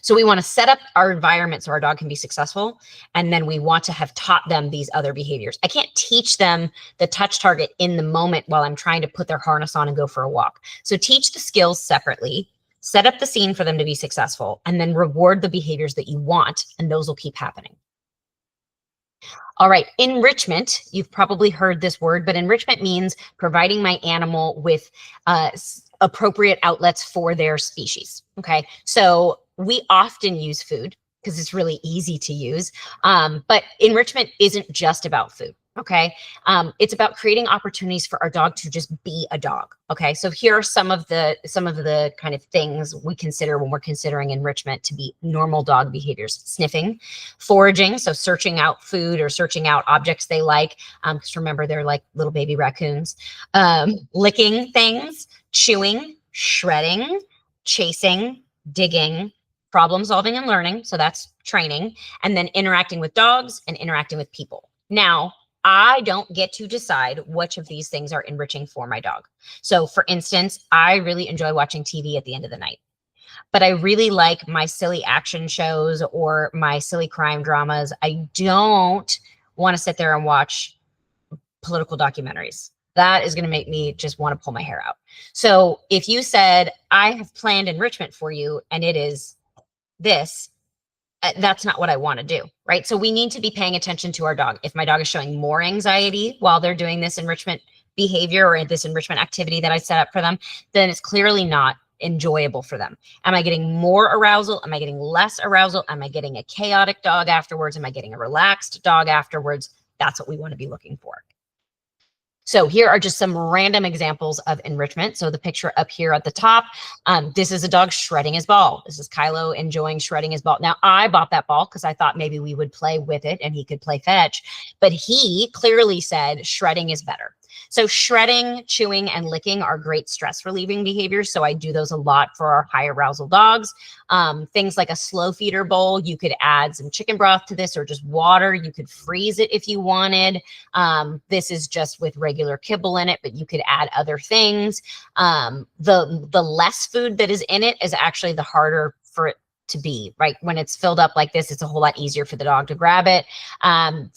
Speaker 1: So we want to set up our environment so our dog can be successful. And then we want to have taught them these other behaviors. I can't teach them the touch target in the moment while I'm trying to put their harness on and go for a walk. So teach the skills separately. Set up the scene for them to be successful, and then reward the behaviors that you want, and those will keep happening. All right, enrichment. You've probably heard this word, but enrichment means providing my animal with appropriate outlets for their species. Okay, so we often use food because it's really easy to use, but enrichment isn't just about food. Okay, it's about creating opportunities for our dog to just be a dog. Okay, so here are some of the kind of things we consider when we're considering enrichment to be normal dog behaviors: sniffing, foraging, so searching out food or searching out objects they like, because remember, they're like little baby raccoons. Licking things, chewing, shredding, chasing, digging, problem solving and learning, so that's training, and then interacting with dogs and interacting with people. Now, I don't get to decide which of these things are enriching for my dog. So for instance, I really enjoy watching TV at the end of the night, but I really like my silly action shows or my silly crime dramas. I don't want to sit there and watch political documentaries. That is going to make me just want to pull my hair out. So if you said, I have planned enrichment for you, and it is this, that's not what I want to do, right? So we need to be paying attention to our dog. If my dog is showing more anxiety while they're doing this enrichment behavior or this enrichment activity that I set up for them, then it's clearly not enjoyable for them. Am I getting more arousal? Am I getting less arousal? Am I getting a chaotic dog afterwards? Am I getting a relaxed dog afterwards? That's what we want to be looking for. So here are just some random examples of enrichment. So the picture up here at the top, this is a dog shredding his ball. This is Kylo enjoying shredding his ball. Now, I bought that ball because I thought maybe we would play with it and he could play fetch, but he clearly said shredding is better. So shredding, chewing, and licking are great stress relieving behaviors. So I do those a lot for our high arousal dogs. Things like a slow feeder bowl, you could add some chicken broth to this or just water. You could freeze it if you wanted. This is just with regular kibble in it, but you could add other things. The less food that is in it is actually the harder for it to be, right? When it's filled up like this, it's a whole lot easier for the dog to grab it.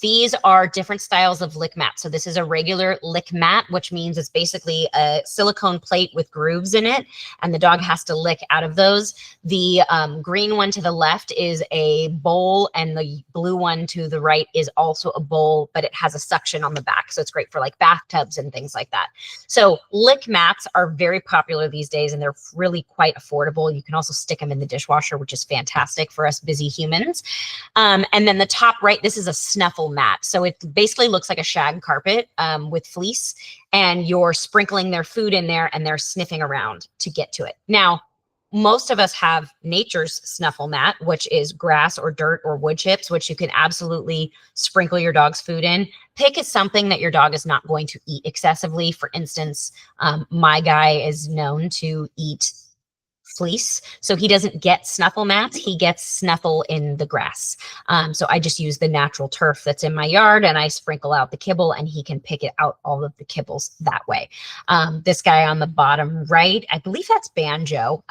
Speaker 1: These are different styles of lick mat. So this is a regular lick mat, which means it's basically a silicone plate with grooves in it, and the dog has to lick out of those. The green one to the left is a bowl, and the blue one to the right is also a bowl, but it has a suction on the back. So it's great for like bathtubs and things like that. So lick mats are very popular these days, and they're really quite affordable. You can also stick them in the dishwasher, which is fantastic for us busy humans. And then the top right, this is a snuffle mat. So it basically looks like a shag carpet with fleece, and you're sprinkling their food in there and they're sniffing around to get to it. Now, most of us have nature's snuffle mat, which is grass or dirt or wood chips, which you can absolutely sprinkle your dog's food in. Pick something that your dog is not going to eat excessively. For instance, my guy is known to eat fleece, so he doesn't get snuffle mats, he gets snuffle in the grass. So I just use the natural turf that's in my yard and I sprinkle out the kibble, and he can pick it out all of the kibbles that way. This guy on the bottom right, I believe that's Banjo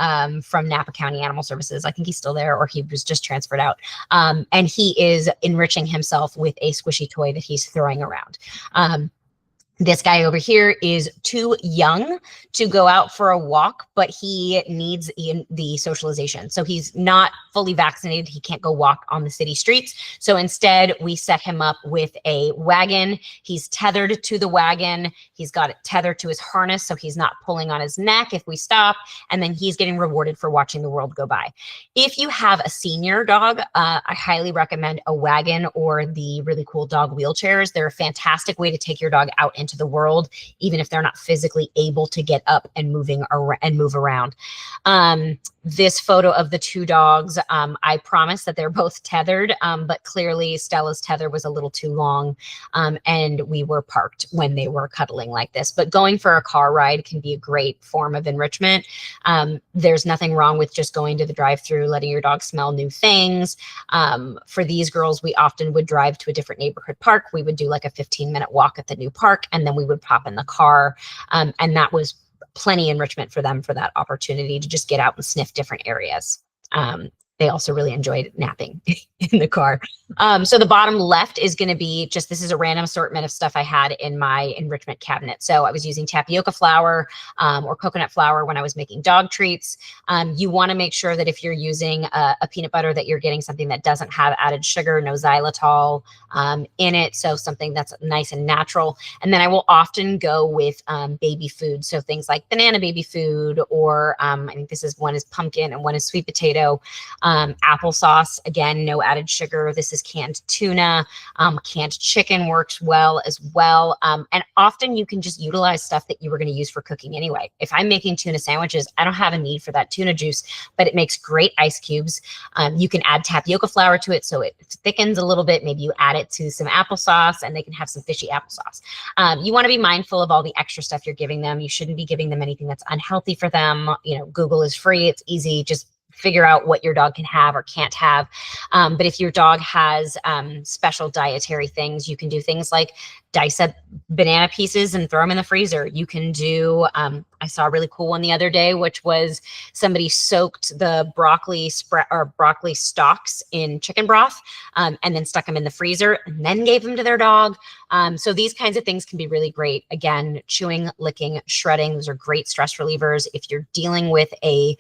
Speaker 1: from Napa County Animal Services. I think he's still there, or he was just transferred out. And he is enriching himself with a squishy toy that he's throwing around. This guy over here is too young to go out for a walk, but he needs the socialization. So he's not fully vaccinated. He can't go walk on the city streets. So instead, we set him up with a wagon. He's tethered to the wagon. He's got it tethered to his harness, so he's not pulling on his neck if we stop. And then he's getting rewarded for watching the world go by. If you have a senior dog, I highly recommend a wagon or the really cool dog wheelchairs. They're a fantastic way to take your dog out into the world, even if they're not physically able to get up and move around. This photo of the two dogs, I promise that they're both tethered, but clearly Stella's tether was a little too long, and we were parked when they were cuddling like this. But going for a car ride can be a great form of enrichment. There's nothing wrong with just going to the drive-thru, letting your dog smell new things. For these girls, we often would drive to a different neighborhood park. We would do like a 15-minute walk at the new park, and then we would pop in the car, and that was plenty enrichment for them for that opportunity to just get out and sniff different areas. They also really enjoyed napping in the car. So the bottom left is going to be just, this is a random assortment of stuff I had in my enrichment cabinet. So I was using tapioca flour or coconut flour when I was making dog treats. You want to make sure that if you're using a peanut butter, that you're getting something that doesn't have added sugar, no xylitol in it. So something that's nice and natural. And then I will often go with baby food. So things like banana baby food, or I think this is, one is pumpkin and one is sweet potato. Applesauce, again, no added sugar. This is canned tuna. Canned chicken works well as well. And often you can just utilize stuff that you were going to use for cooking anyway. If I'm making tuna sandwiches, I don't have a need for that tuna juice, but it makes great ice cubes. You can add tapioca flour to it so it thickens a little bit. Maybe you add it to some applesauce and they can have some fishy applesauce. You want to be mindful of all the extra stuff you're giving them. You shouldn't be giving them anything that's unhealthy for them. You know, Google is free. It's easy. Just figure out what your dog can have or can't have. But if your dog has special dietary things, you can do things like dice up banana pieces and throw them in the freezer. You can do, I saw a really cool one the other day, which was somebody soaked the broccoli stalks in chicken broth and then stuck them in the freezer and then gave them to their dog. So these kinds of things can be really great. Again, chewing, licking, shredding, those are great stress relievers. If you're dealing with a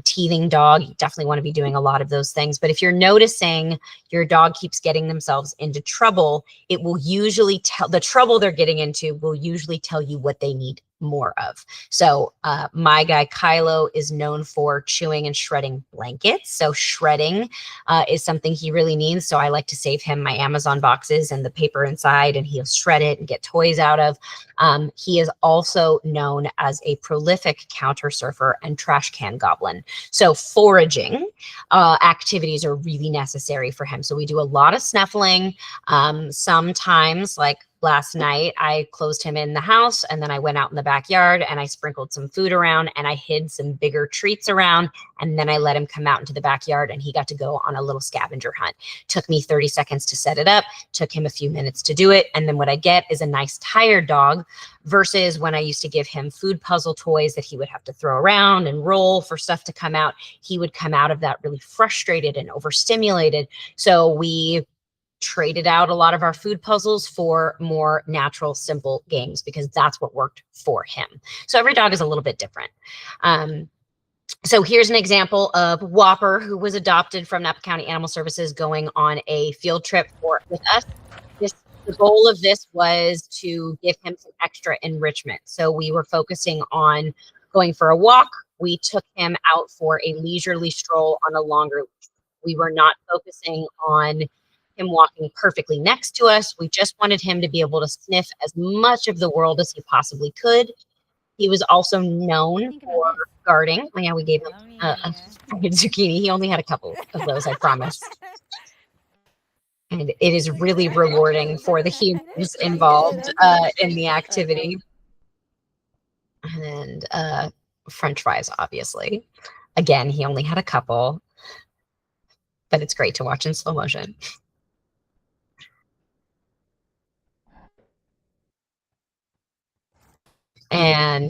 Speaker 1: teething dog, you definitely want to be doing a lot of those things. But if you're noticing your dog keeps getting themselves into trouble, it will usually tell, the trouble they're getting into will usually tell you what they need more of. So my guy Kylo is known for chewing and shredding blankets. So shredding is something he really needs. So I like to save him my Amazon boxes and the paper inside, and he'll shred it and get toys out of. He is also known as a prolific counter surfer and trash can goblin. So foraging activities are really necessary for him. So we do a lot of snuffling. Sometimes, like last night, I closed him in the house and then I went out in the backyard and I sprinkled some food around and I hid some bigger treats around, and then I let him come out into the backyard and he got to go on a little scavenger hunt. Took me 30 seconds to set it up, took him a few minutes to do it. And then what I get is a nice tired dog, versus when I used to give him food puzzle toys that he would have to throw around and roll for stuff to come out. He would come out of that really frustrated and overstimulated. So we traded out a lot of our food puzzles for more natural, simple games because that's what worked for him. So every dog is a little bit different. So here's an example of Whopper, who was adopted from Napa County Animal Services, going on a field trip with us. The goal of this was to give him some extra enrichment. So we were focusing on going for a walk. We took him out for a leisurely stroll on a longer leash. We were not focusing on him walking perfectly next to us. We just wanted him to be able to sniff as much of the world as he possibly could. He was also known for guarding. Oh, yeah, we gave him a zucchini. He only had a couple of those, I promise. And it is really rewarding for the humans involved in the activity. And French fries, obviously. Again, he only had a couple, but it's great to watch in slow motion. And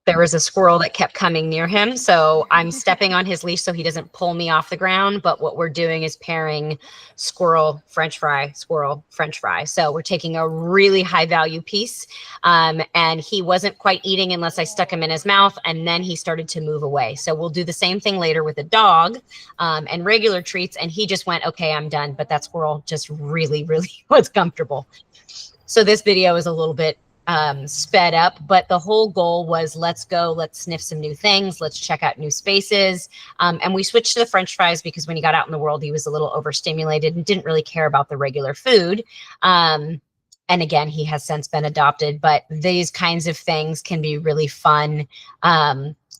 Speaker 1: there was a squirrel that kept coming near him. So I'm stepping on his leash so he doesn't pull me off the ground. But what we're doing is pairing squirrel, French fry, squirrel, French fry. So we're taking a really high value piece. And he wasn't quite eating unless I stuck him in his mouth. And then he started to move away. So we'll do the same thing later with a dog and regular treats. And he just went, okay, I'm done. But that squirrel just really, really was comfortable. So this video is a little bit sped up, but the whole goal was let's go, let's sniff some new things, let's check out new spaces. And we switched to the French fries because when he got out in the world, he was a little overstimulated and didn't really care about the regular food. And again, he has since been adopted, but these kinds of things can be really fun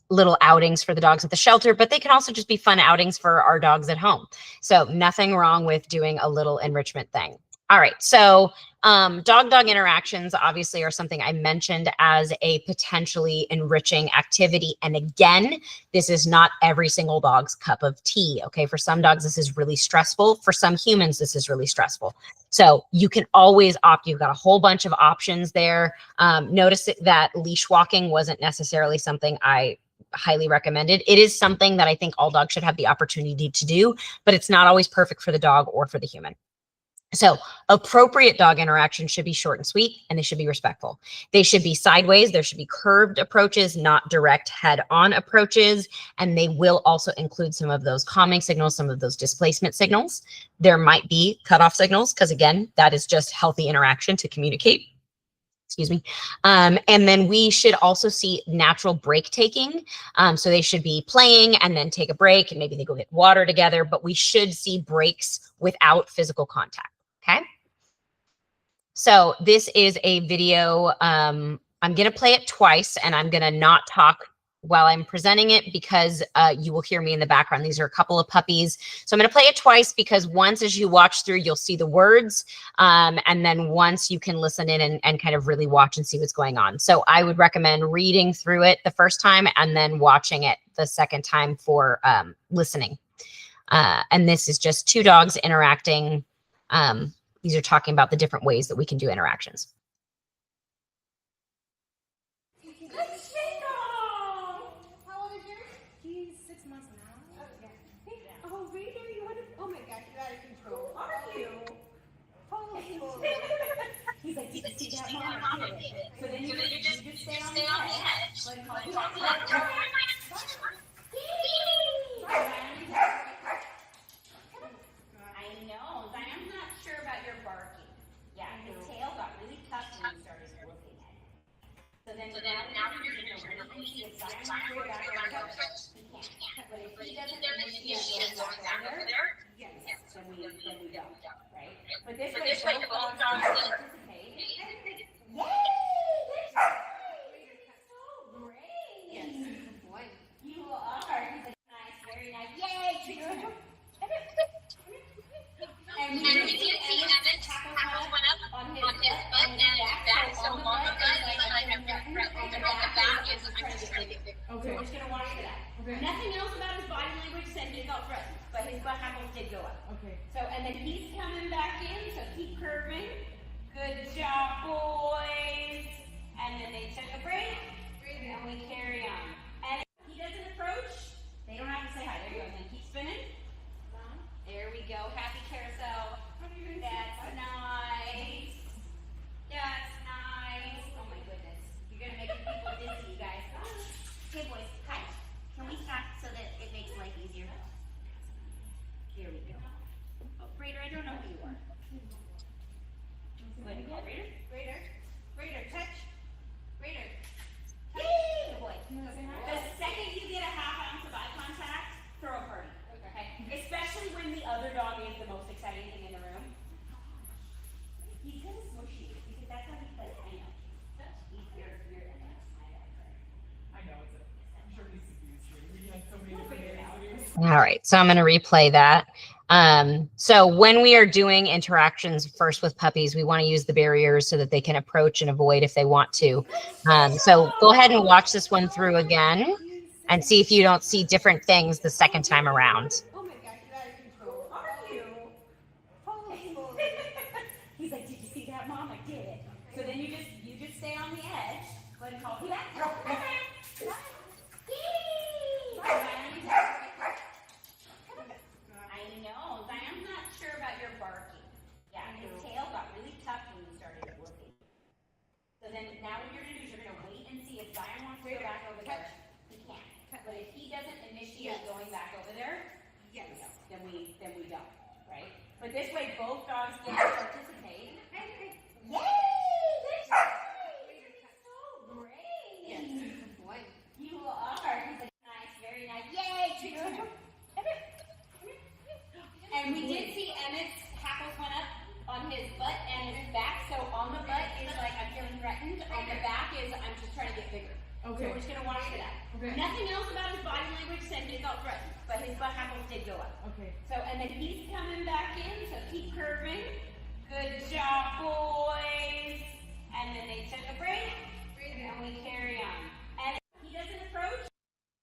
Speaker 1: little outings for the dogs at the shelter, but they can also just be fun outings for our dogs at home. So nothing wrong with doing a little enrichment thing. All right, so dog-dog interactions obviously are something I mentioned as a potentially enriching activity. And again, this is not every single dog's cup of tea, okay? For some dogs, this is really stressful. For some humans, this is really stressful. So you can always opt. You've got a whole bunch of options there. Notice that leash walking wasn't necessarily something I highly recommended. It is something that I think all dogs should have the opportunity to do, but it's not always perfect for the dog or for the human. So appropriate dog interaction should be short and sweet, and they should be respectful. They should be sideways. There should be curved approaches, not direct head-on approaches. And they will also include some of those calming signals, some of those displacement signals. There might be cutoff signals, because again, that is just healthy interaction to communicate. Excuse me. And then we should also see natural break taking. So they should be playing and then take a break, and maybe they go get water together, but we should see breaks without physical contact. Okay. So this is a video. I'm going to play it twice, and I'm going to not talk while I'm presenting it because you will hear me in the background. These are a couple of puppies. So I'm going to play it twice because once as you watch through, you'll see the words. And then once you can listen in and kind of really watch and see what's going on. So I would recommend reading through it the first time and then watching it the second time for listening. And this is just two dogs interacting. These are talking about the different ways that we can do interactions.
Speaker 2: How old is yours? He's 6 months now. Oh, yeah. Oh, Raider, you want to? Oh my gosh, you're out of control. Are you? Oh, he's like, did you see that, Mom? So then you just stay on the edge. Let him call you. I know. Zion's not sure about your barking. Yeah, his tail got really tough when you started looking at him. So then now you're going to really see if Zion wants to go back over there. He can't. But if he doesn't initiate going back over there, yes, then we don't, right? But this way, both dogs participate. Yay! So great! Yes. Boy, you are. He's like, nice, very nice. Yay! And we did see Evan's tackles went up on his butt and his back. So on the butt is like I'm threatened, on the back is I'm just trying to get bigger. Okay. So we're just going to watch for that. Okay. Nothing else about his body language said he felt threatened, but his butt hackles did go up. Okay. So, and then he's coming back in, so keep curving. Good job, boys. And then they took a break, and we carry on. And if he doesn't approach, they don't have to say hi. There you go. And then keep spinning. There we go. Happy carousel. That's nice. That's nice. Oh my goodness. You're going to make people dizzy, you guys. Okay, boys. Hi. Can we stop so that it makes life easier? Here we go. Oh, Raider, I don't know who you are. What do you call Raider? Raider. Raider, touch. Raider. Yay! Good boy. The second you get a half ounce of eye contact, throw a party. Okay. Especially when the other dog is the most exciting thing in the room. He's gonna smush you because that's how he plays. I know. You're
Speaker 3: I know I'm sure he's confused. We had so many different videos.
Speaker 1: All right, so I'm going to replay that. So when we are doing interactions first with puppies, we want to use the barriers so that they can approach and avoid if they want to. So go ahead and watch this one through again and see if you don't see different things the second time around.
Speaker 2: Oh my gosh, you're out of control. Are you? Oh. He's like, did you see that, Mom? I did. So then you just stay on the edge. Go ahead and call you back. I know. Zion's not sure about your barking. Yeah, his tail got really tough when you started looking. So then now what you're going to do is you're going to wait and see if Zion wants to go back over there. He can't. But if he doesn't initiate going back over there, yes, then we don't, right? But this way both dogs get to participate. Yay! So great! Yes. Boy, you are. He's like, nice, very nice. Yay! And we did see Emmett's hackles went up on his butt and his back. So on the butt is like I'm feeling threatened. On the back is I'm just trying to get bigger. Okay. So we're just gonna watch for that. Okay. Nothing else about his body language said he felt threatened, but his butt hackles did go up. Okay. So and then he's coming back in. So keep curving. Good job, boys. And then they took a break, and we carry on. And if he doesn't approach.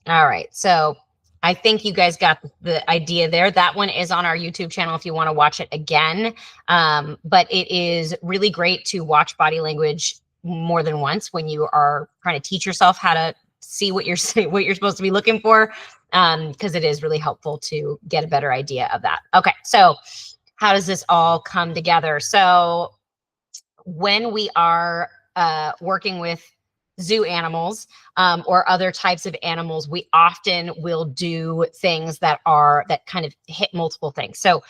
Speaker 1: All right, so I think you guys got the idea there. That one is on our YouTube channel if you want to watch it again. But it is really great to watch body language more than once when you are trying to teach yourself how to see what you're what you're supposed to be looking for, because it is really helpful to get a better idea of that. Okay, so how does this all come together? So when we are working with zoo animals or other types of animals, we often will do things that kind of hit multiple things. So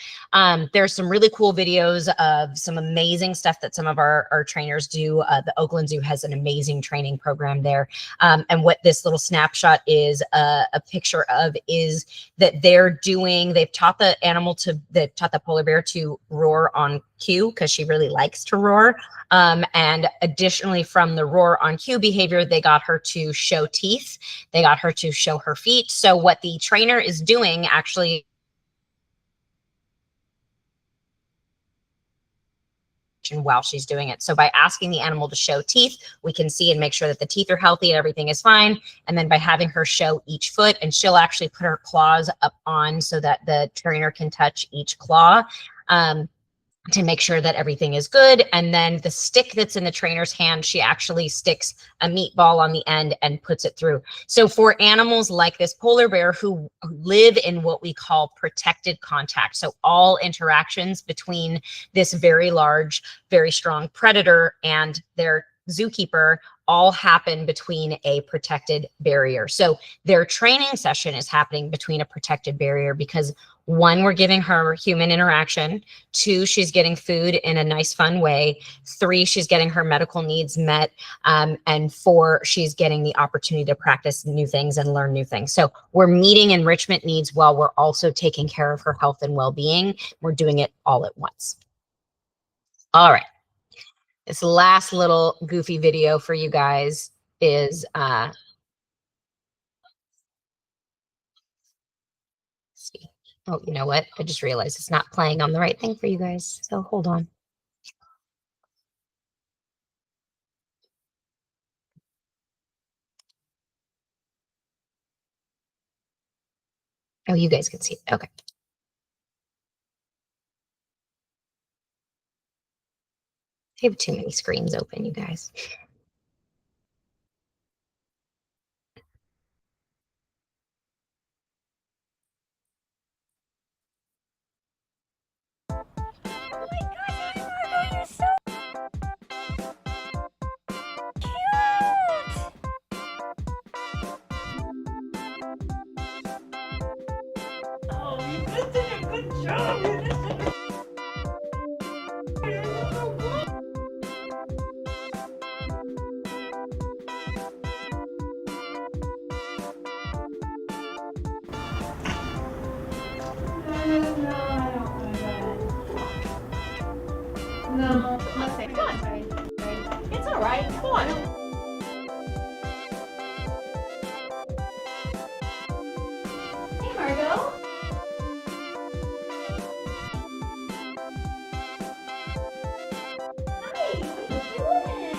Speaker 1: there's some really cool videos of some amazing stuff that some of our trainers do. The Oakland Zoo has an amazing training program there. And what this little snapshot is a picture of is that they've taught the polar bear to roar on cue because she really likes to roar. And additionally, from the roar on cue behavior, they got her to show teeth. They got her to show her feet. So what the trainer is doing actually while she's doing it. So by asking the animal to show teeth, we can see and make sure that the teeth are healthy and everything is fine. And then by having her show each foot, and she'll actually put her claws up on so that the trainer can touch each claw. To make sure that everything is good. And then the stick that's in the trainer's hand, she actually sticks a meatball on the end and puts it through. So for animals like this polar bear who live in what we call protected contact, so all interactions between this very large, very strong predator and their zookeeper all happen between a protected barrier. So their training session is happening between a protected barrier because 1, we're giving her human interaction. 2, she's getting food in a nice, fun way. 3, she's getting her medical needs met. And 4, she's getting the opportunity to practice new things and learn new things. So we're meeting enrichment needs while we're also taking care of her health and well-being. We're doing it all at once. All right. This last little goofy video for you guys is oh, you know what? I just realized it's not playing on the right thing for you guys. So hold on. Oh, you guys can see it. Okay. I have too many screens open, you guys.
Speaker 2: It's all right. Go on. Hey, Margot. Hi, what are you doing?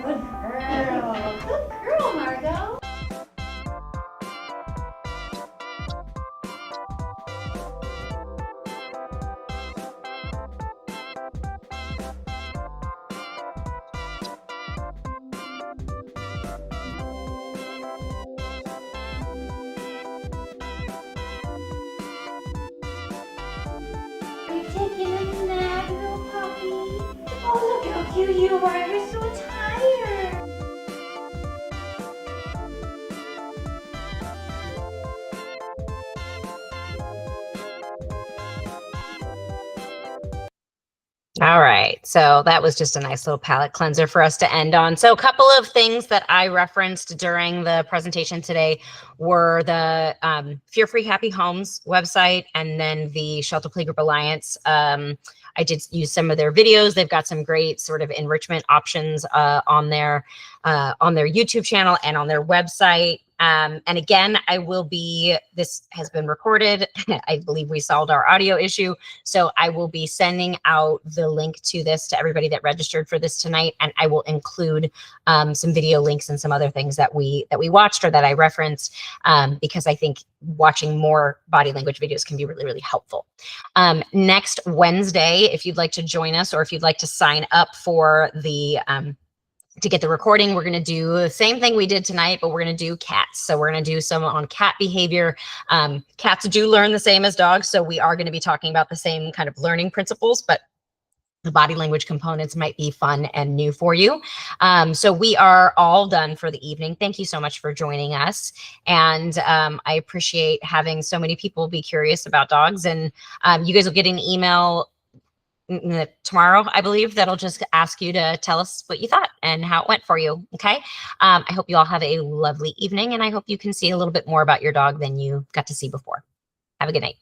Speaker 2: Good girl. Good girl, Margot. Are you taking a nap, little puppy? Oh, look how cute you are. You're so tired.
Speaker 1: All right, so that was just a nice little palate cleanser for us to end on. So a couple of things that I referenced during the presentation today were the Fear Free Happy Homes website and then the Shelter Play Group Alliance. I did use some of their videos. They've got some great sort of enrichment options on their YouTube channel and on their website. And again, this has been recorded. I believe we solved our audio issue. So I will be sending out the link to this to everybody that registered for this tonight. And I will include some video links and some other things that we watched or that I referenced, because I think watching more body language videos can be really, really helpful. Next Wednesday, if you'd like to join us or if you'd like to sign up for the to get the recording, we're going to do the same thing we did tonight, but we're going to do cats. So we're going to do some on cat behavior. Cats do learn the same as dogs, so we are going to be talking about the same kind of learning principles, but the body language components might be fun and new for you. So we are all done for the evening. Thank you so much for joining us. And I appreciate having so many people be curious about dogs. And you guys will get an email tomorrow, I believe, that'll just ask you to tell us what you thought and how it went for you. Okay. I hope you all have a lovely evening, and I hope you can see a little bit more about your dog than you got to see before. Have a good night.